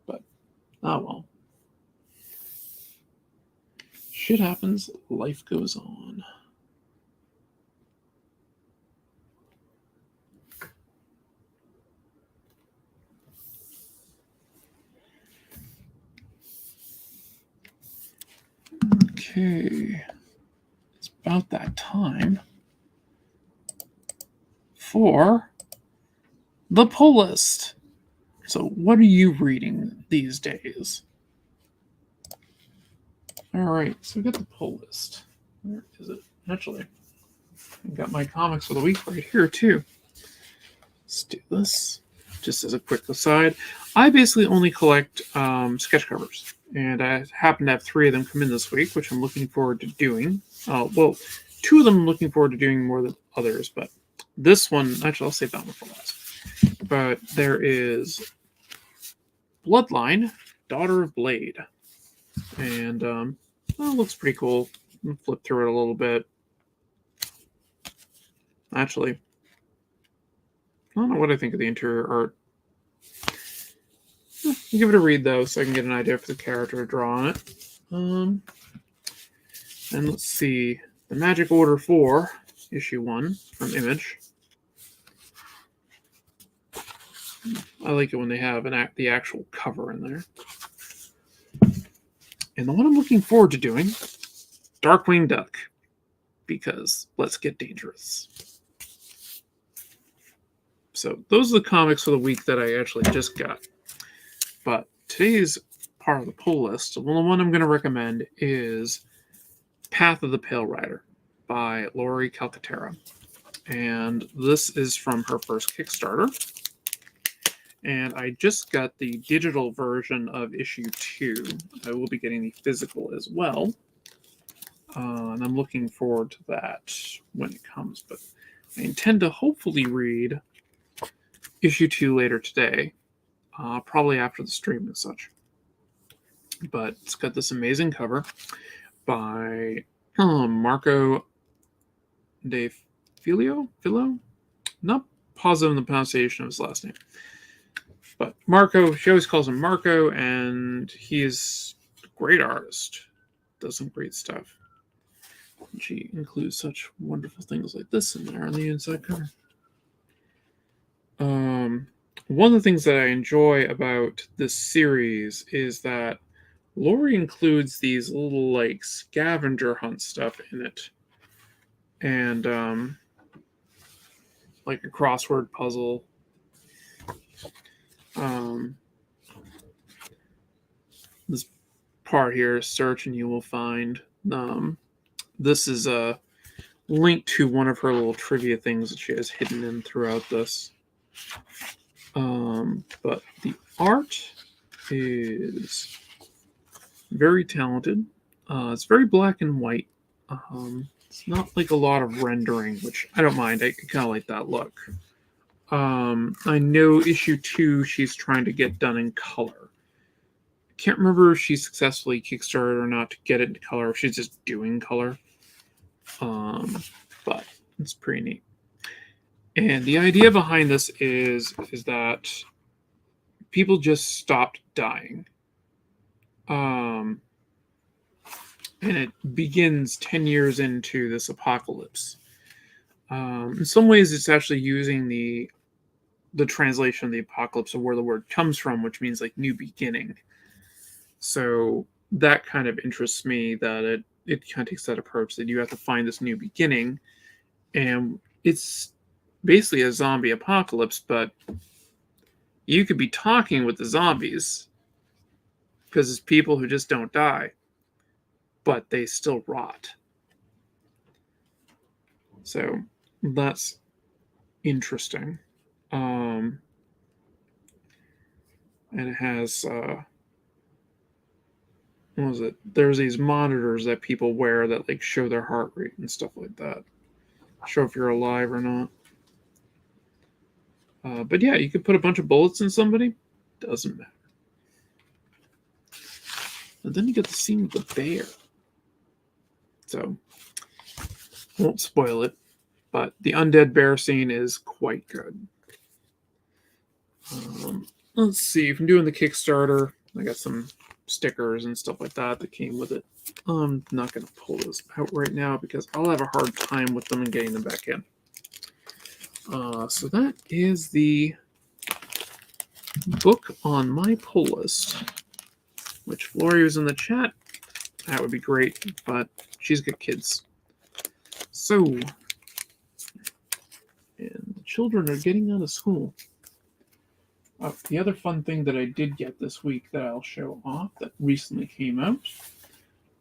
But, oh well. Shit happens, life goes on. Okay. It's about that time for the pull list. So, what are you reading these days? All right, so we got the pull list. Where is it? Actually, I got my comics for the week right here, too. Let's do this. Just as a quick aside, I basically only collect sketch covers, and I happen to have 3 of them come in this week, which I'm looking forward to doing. Well, 2 of them I'm looking forward to doing more than others, but this one, actually, I'll save that one for last. But there is Bloodline, Daughter of Blade. And well, it looks pretty cool. I'll flip through it a little bit. Actually, I don't know what I think of the interior art. Give it a read, though, so I can get an idea for the character to draw on it. And let's see. The Magic Order 4, issue 1 from Image. I like it when they have the actual cover in there. And the one I'm looking forward to doing, Darkwing Duck, because let's get dangerous. So those are the comics for the week that I actually just got. But today's part of the pull list, the one I'm going to recommend is Path of the Pale Rider by Lori Calcaterra. And this is from her first Kickstarter. And I just got the digital version of issue 2. I will be getting the physical as well. And I'm looking forward to that when it comes. But I intend to hopefully read issue 2 later today. Probably after the stream and such. But it's got this amazing cover by Marco De Filio? Not positive on the pronunciation of his last name. But Marco, she always calls him Marco, and he is a great artist. Does some great stuff. And she includes such wonderful things like this in there on the inside cover. One of the things that I enjoy about this series is that Lori includes these little like scavenger hunt stuff in it. And like a crossword puzzle. This part here, search and you will find. This is a link to one of her little trivia things that she has hidden in throughout this. But the art is very talented. It's very black and white. It's not like a lot of rendering, which I don't mind. I kind of like that look. I know issue 2 she's trying to get done in color. I can't remember if she successfully kickstarted or not to get it into color. If she's just doing color. But it's pretty neat. And the idea behind this is that people just stopped dying. and it begins 10 years into this apocalypse. In some ways, it's actually using the translation of the apocalypse of where the word comes from, which means like new beginning. So that kind of interests me, that it kind of takes that approach that you have to find this new beginning, and it's basically a zombie apocalypse, but you could be talking with the zombies because it's people who just don't die, but they still rot. So that's interesting. And it has what was it? There's these monitors that people wear that like show their heart rate and stuff like that, show if you're alive or not. But yeah, you could put a bunch of bullets in somebody, doesn't matter. And then you get the scene with the bear. So won't spoil it, but the undead bear scene is quite good. Let's see, if I'm doing the Kickstarter, I got some stickers and stuff like that came with it. I'm not going to pull those out right now because I'll have a hard time with them and getting them back in. So that is the book on my pull list, which Flory was in the chat. That would be great, but she's got kids. So, and the children are getting out of school. The other fun thing that I did get this week that I'll show off that recently came out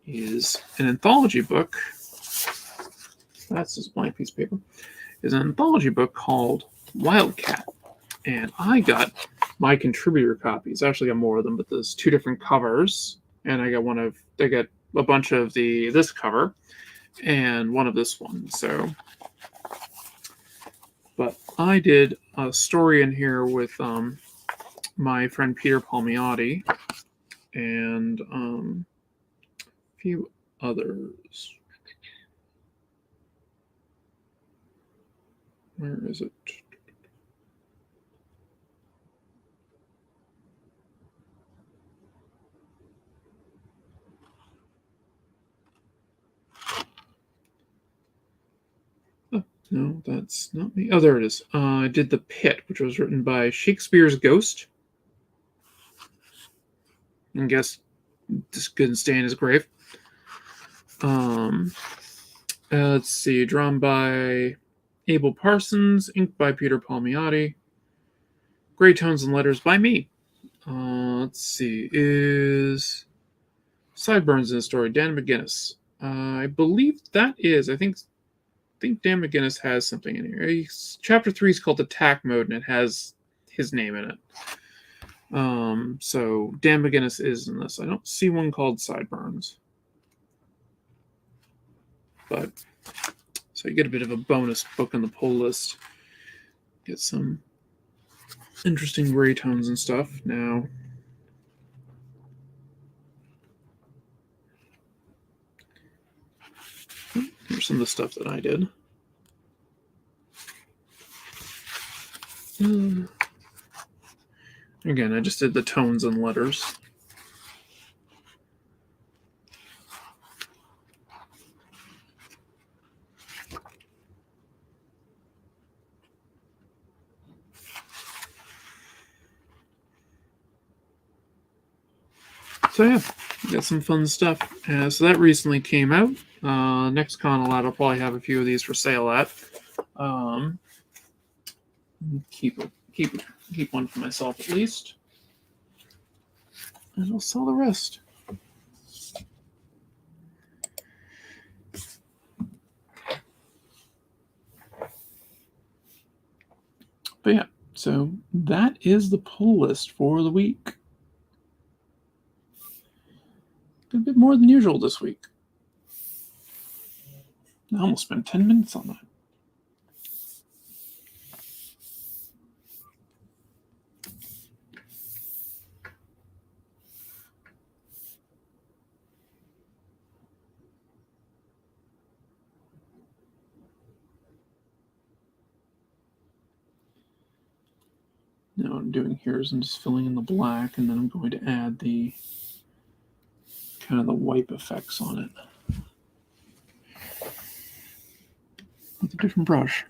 is an anthology book. That's this blank piece of paper. Is an anthology book called Wildcat. And I got my contributor copies. I actually got more of them, but there's two different covers. And I got a bunch of this cover and one of this one. So, but I did a story in here with my friend Peter Palmiotti and a few others. Where is it? Oh, no, that's not me. Oh, there it is. I did The Pit, which was written by Shakespeare's Ghost. I guess just couldn't stay in his grave. Let's see. Drawn by Abel Parsons, inked by Peter Palmiotti. Gray tones and letters by me. Let's see. Is Sideburns in the story? Dan McGinnis. I believe that is. I think Dan McGinnis has something in here. Chapter 3 is called Attack Mode, and it has his name in it. So Dan McGinnis is in this. I don't see one called Sideburns. But so you get a bit of a bonus book on the pull list. Get some interesting gray tones and stuff. Now, here's some of the stuff that I did. Again, I just did the tones and letters. So yeah, got some fun stuff. So that recently came out. Next con I'll probably have a few of these for sale at. Keep one for myself at least, and I'll sell the rest. But yeah, so that is the pull list for the week. A bit more than usual this week. I almost spent 10 minutes on that. Now what I'm doing here is I'm just filling in the black, and then I'm going to add the kind of the wipe effects on it. with a different brush.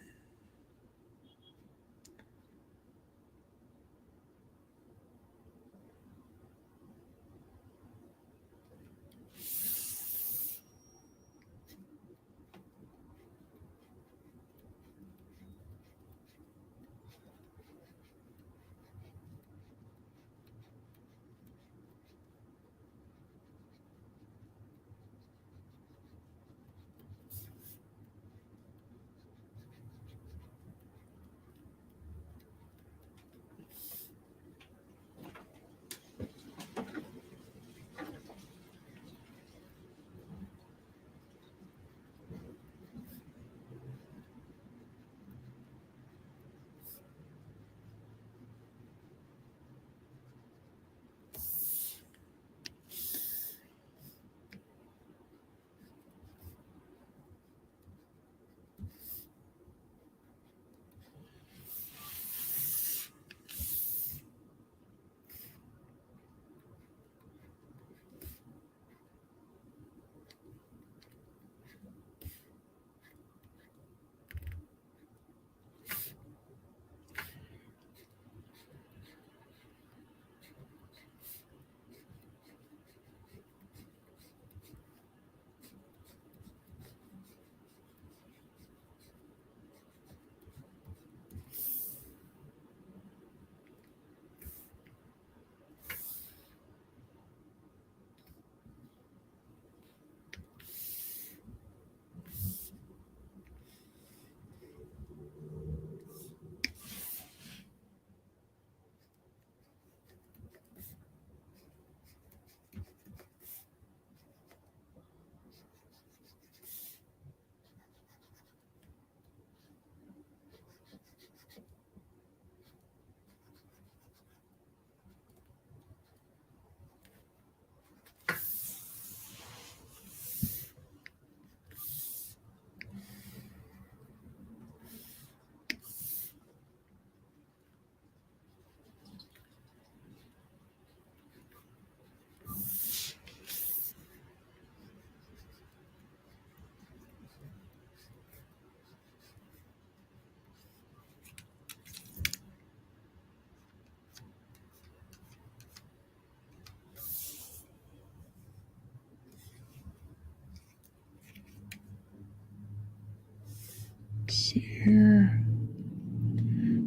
Let's see here.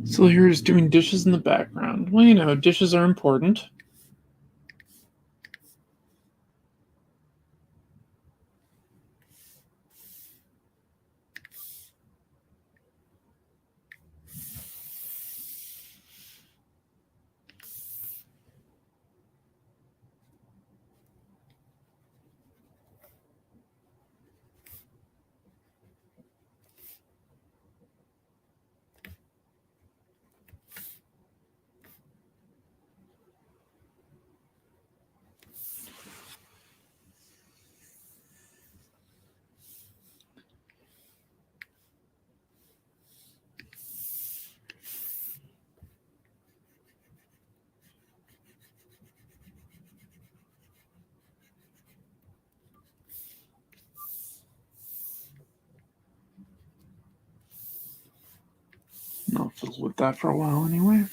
So here is doing dishes in the background. Well, you know, dishes are important. I'll fiddle with that for a while anyway.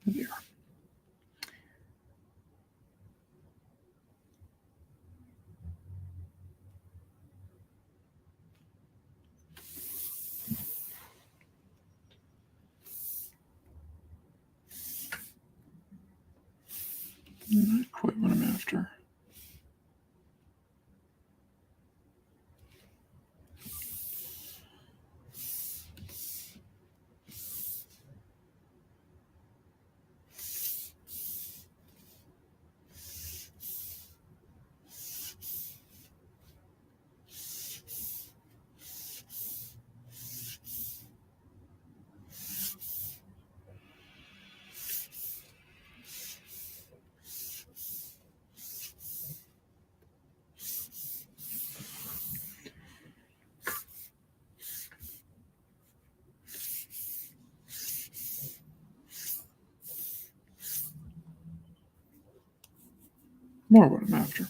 There. Not quite what I'm after. more what I'm after.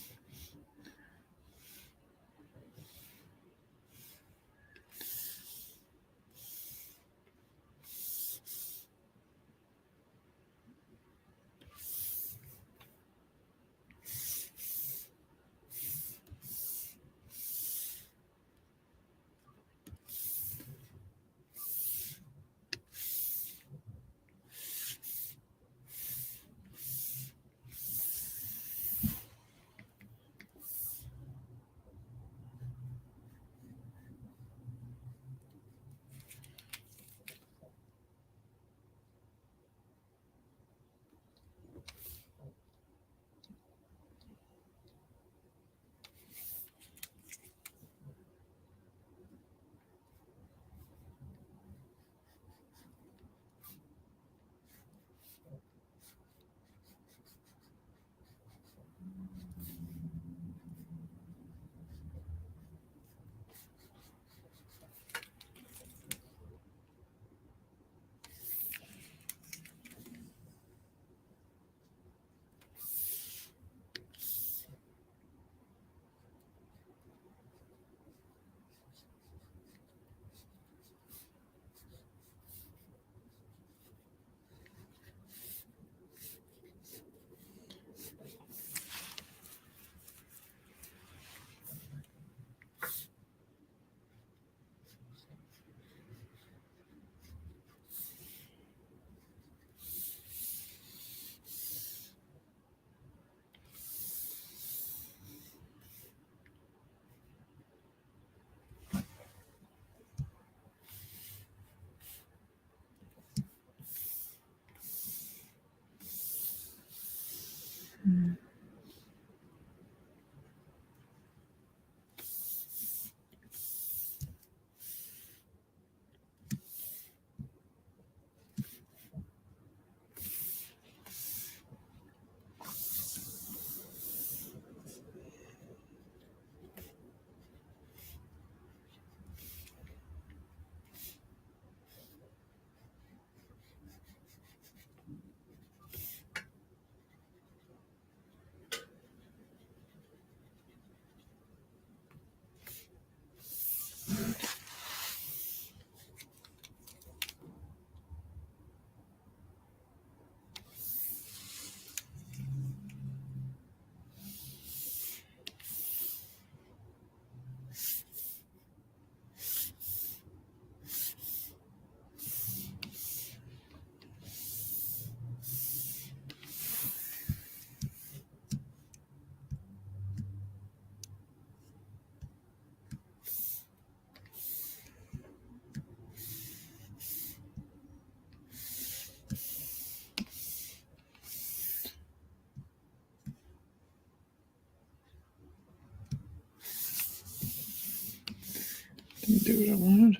Didn't do what I wanted.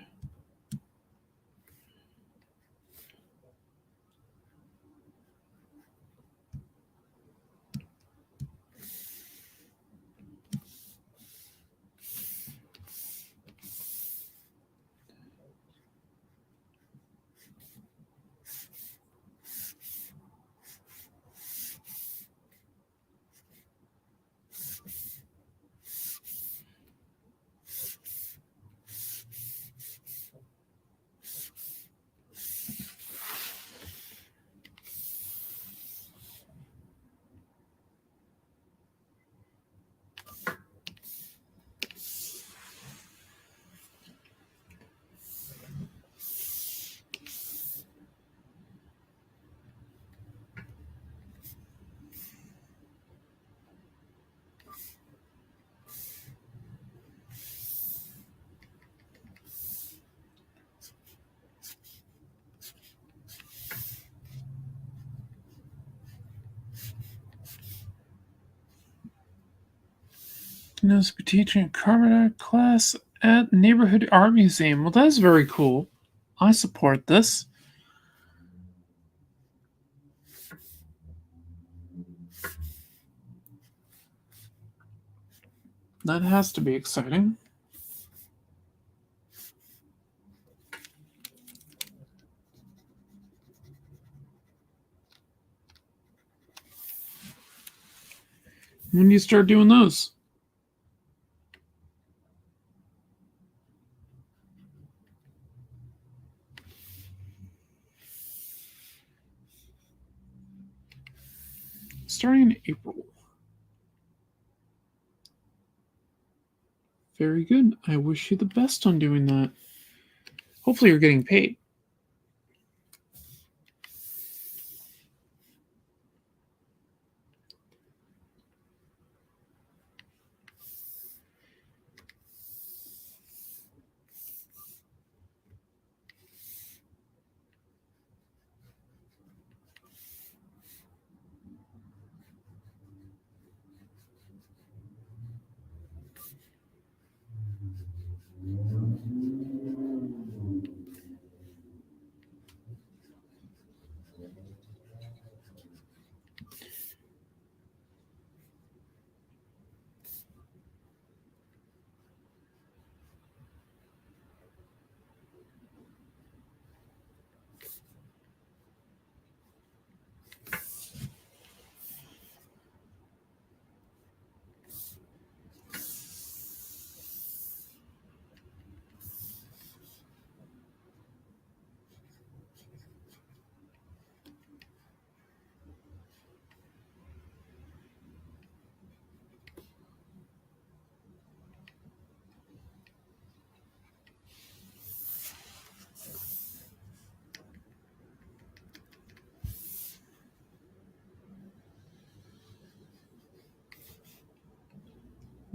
Knows to be teaching a carbon art class at neighborhood art museum. Well, that's very cool. I support this. That has to be exciting. When do you start doing those? Starting in April. Very good. I wish you the best on doing that. Hopefully you're getting paid.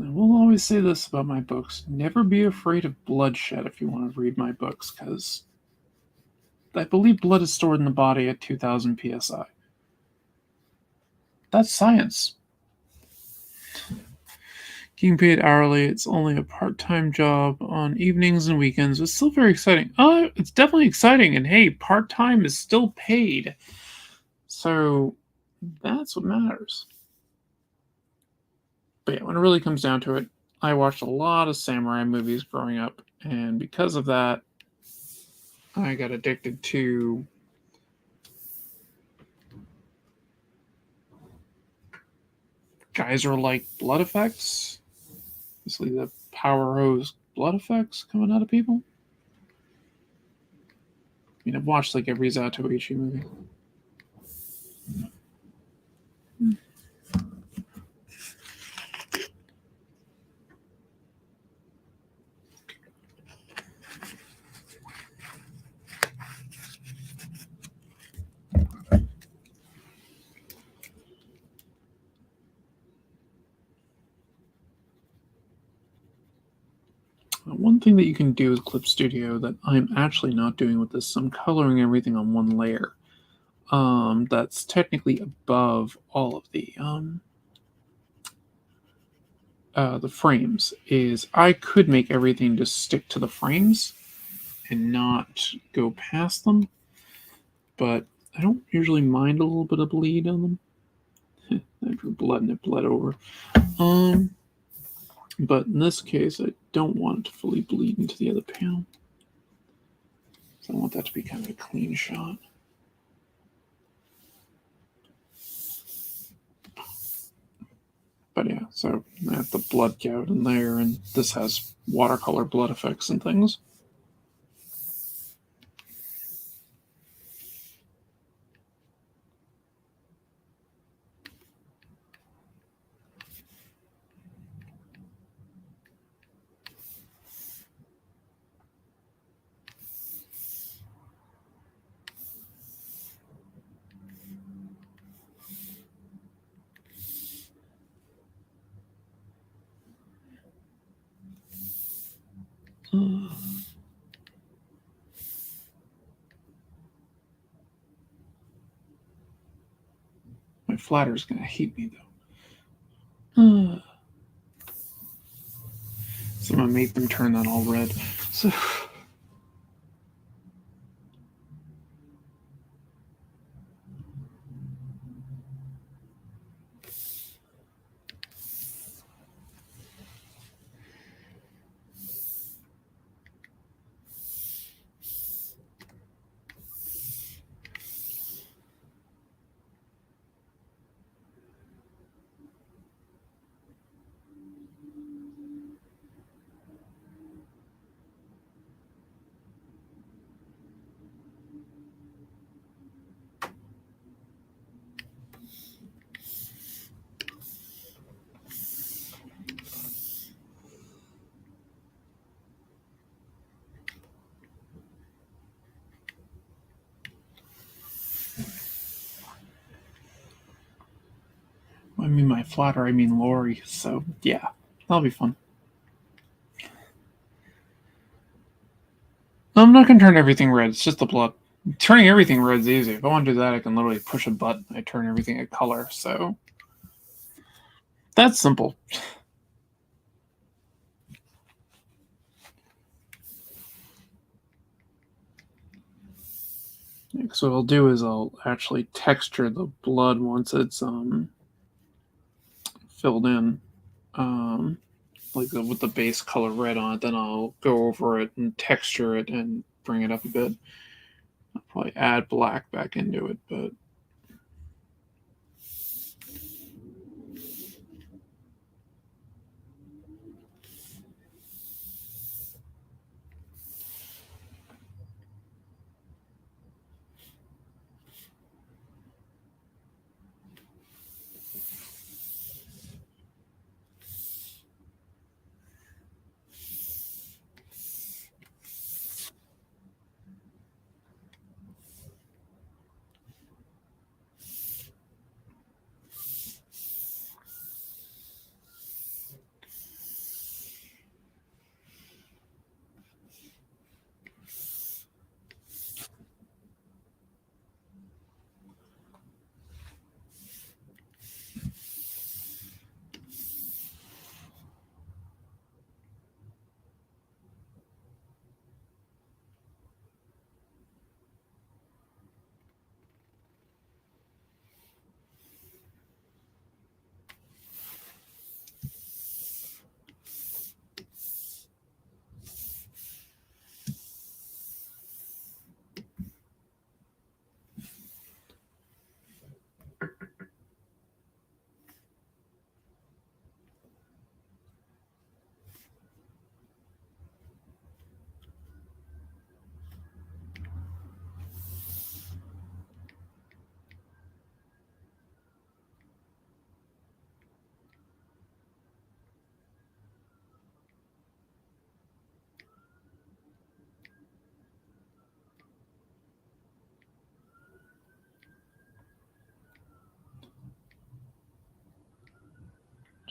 I will always say this about my books. Never be afraid of bloodshed if you want to read my books, because I believe blood is stored in the body at 2000 psi. That's science. Getting paid hourly, it's only a part-time job on evenings and weekends. It's still very exciting. It's definitely exciting, and hey, part-time is still paid. So that's what matters. But yeah, when it really comes down to it, I watched a lot of samurai movies growing up, and because of that, I got addicted to geyser-like blood effects. Basically, the power hose blood effects coming out of people. I mean, I've watched like every Zatoichi movie. One thing that you can do with Clip Studio that I'm actually not doing with this, I'm coloring everything on one layer. That's technically above all of the frames. Is I could make everything just stick to the frames and not go past them, but I don't usually mind a little bit of bleed on them. I drew blood and it bled over. But in this case, I don't want it to fully bleed into the other panel. So I want that to be kind of a clean shot. But yeah, so I have the blood gout in there, and this has watercolor blood effects and things. My flatter's gonna hate me though. So I'm gonna make them turn that all red. So mean by flatter, I mean Lori. So yeah, that'll be fun. I'm not gonna turn everything red. It's just the blood. Turning everything red is easy. If I want to do that, I can literally push a button. I turn everything a color. So that's simple. So what I'll do is I'll actually texture the blood once it's filled in, with the base color red on it. Then I'll go over it and texture it and bring it up a bit. I'll probably add black back into it, but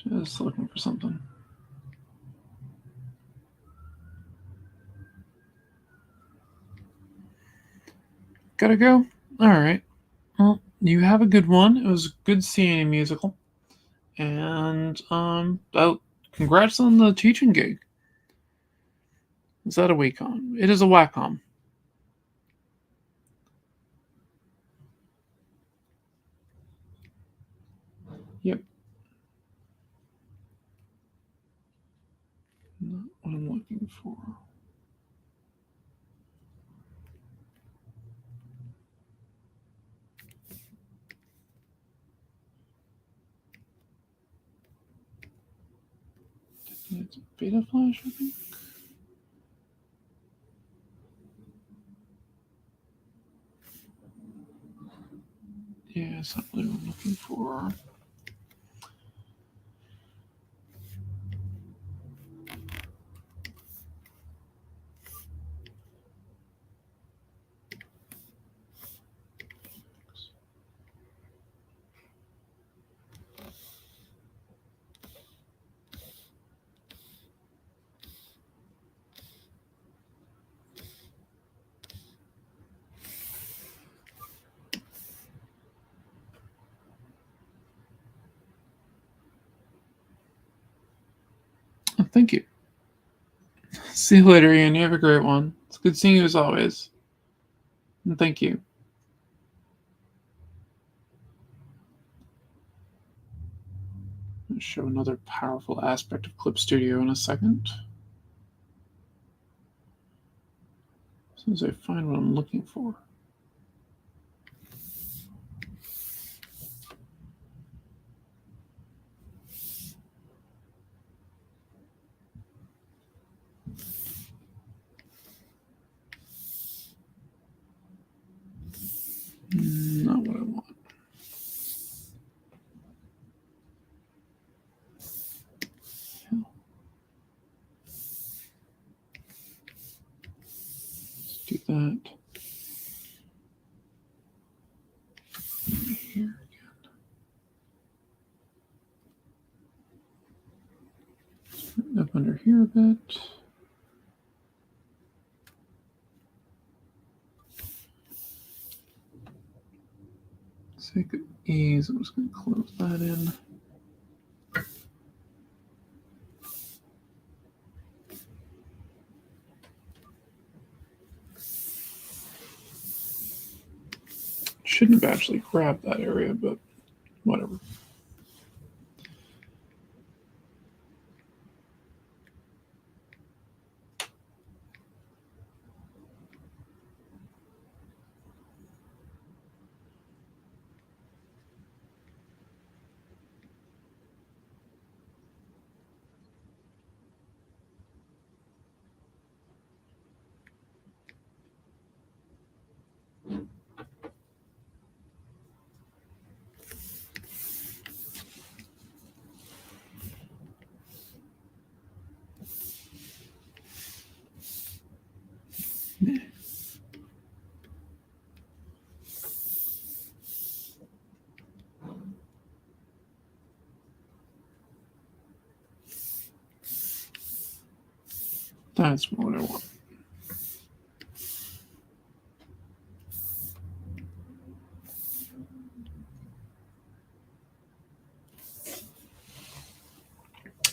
just looking for something. Gotta go? Alright. Well, you have a good one. It was good seeing a musical. And congrats on the teaching gig. Is that a Wacom? It is a Wacom. Yep. Not what I'm looking for. It's Beta Flash, I think. Yeah, it's not really what I'm looking for. Oh, thank you. See you later, Ian. You have a great one. It's good seeing you as always. And thank you. I'll show another powerful aspect of Clip Studio in a second. As soon as I find what I'm looking for. Not what I want. Let's do that. Here again. under here a bit. Sake of ease, I'm just going to close that in. Shouldn't have actually grabbed that area, but whatever. That's what I want.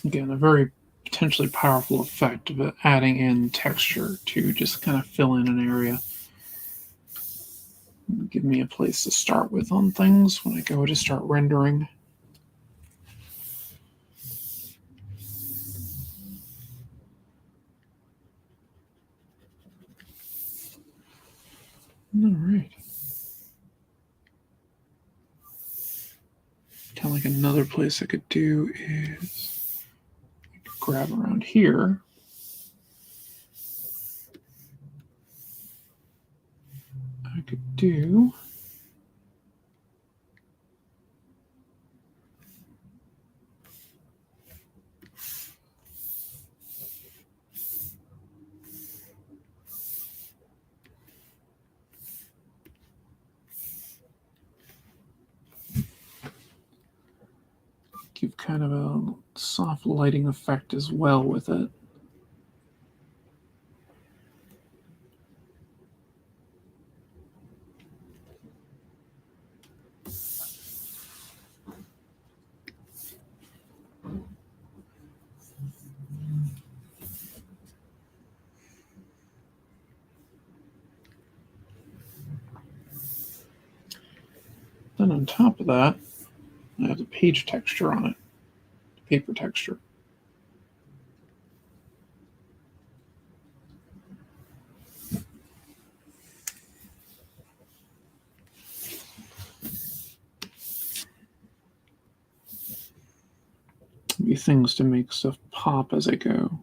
Again, a very potentially powerful effect of it, adding in texture to just kind of fill in an area. Give me a place to start with on things when I go to start rendering. All right. Kind of like another place I could do is I could grab around here. I could do give kind of a soft lighting effect as well with it. Then on top of that, I have the page texture on it, paper texture. Be things to make stuff pop as I go.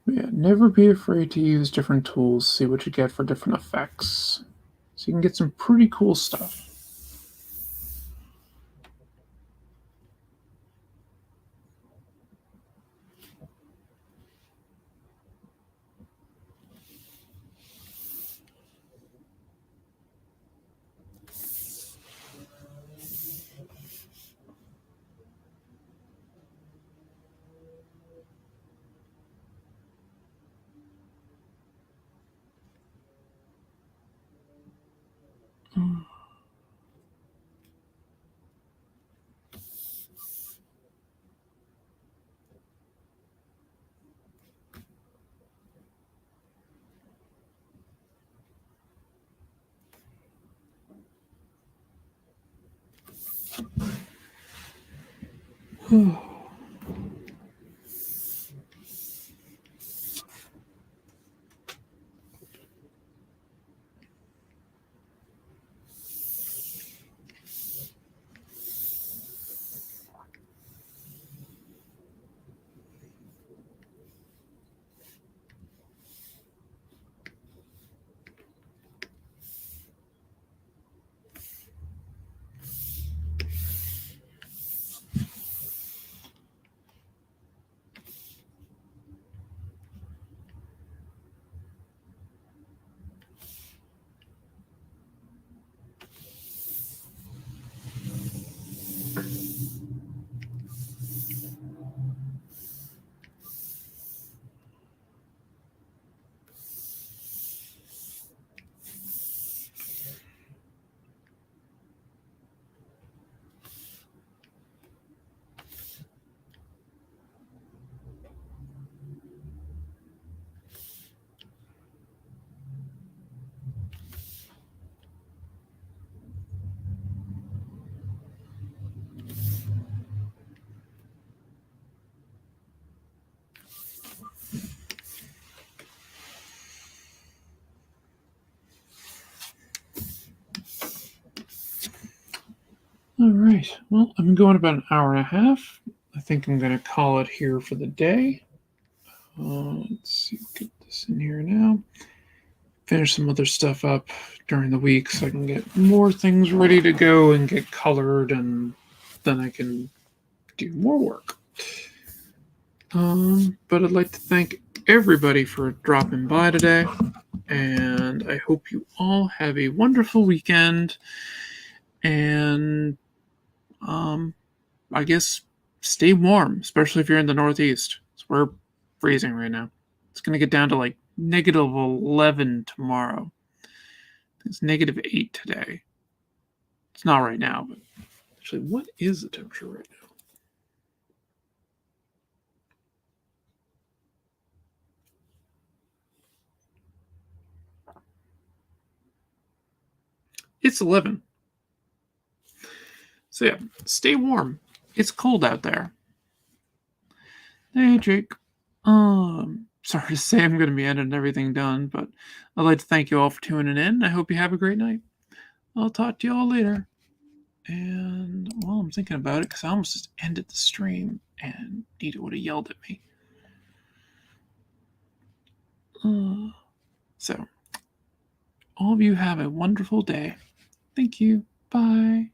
But yeah, never be afraid to use different tools, see what you get for different effects. So you can get some pretty cool stuff. All right. Well, I've been going about an hour and a half. I think I'm going to call it here for the day. Let's see. Get this in here now. Finish some other stuff up during the week so I can get more things ready to go and get colored, and then I can do more work. But I'd like to thank everybody for dropping by today, and I hope you all have a wonderful weekend. And I guess stay warm, especially if you're in the Northeast. We're freezing right now. It's gonna get down to like -11 tomorrow. It's -8 today. It's not right now, but actually, what is the temperature right now? It's 11. So yeah, stay warm. It's cold out there. Hey, Jake. Sorry to say I'm going to be ending everything done, but I'd like to thank you all for tuning in. I hope you have a great night. I'll talk to you all later. And, well, I'm thinking about it because I almost just ended the stream and Nita would have yelled at me. So, all of you have a wonderful day. Thank you. Bye.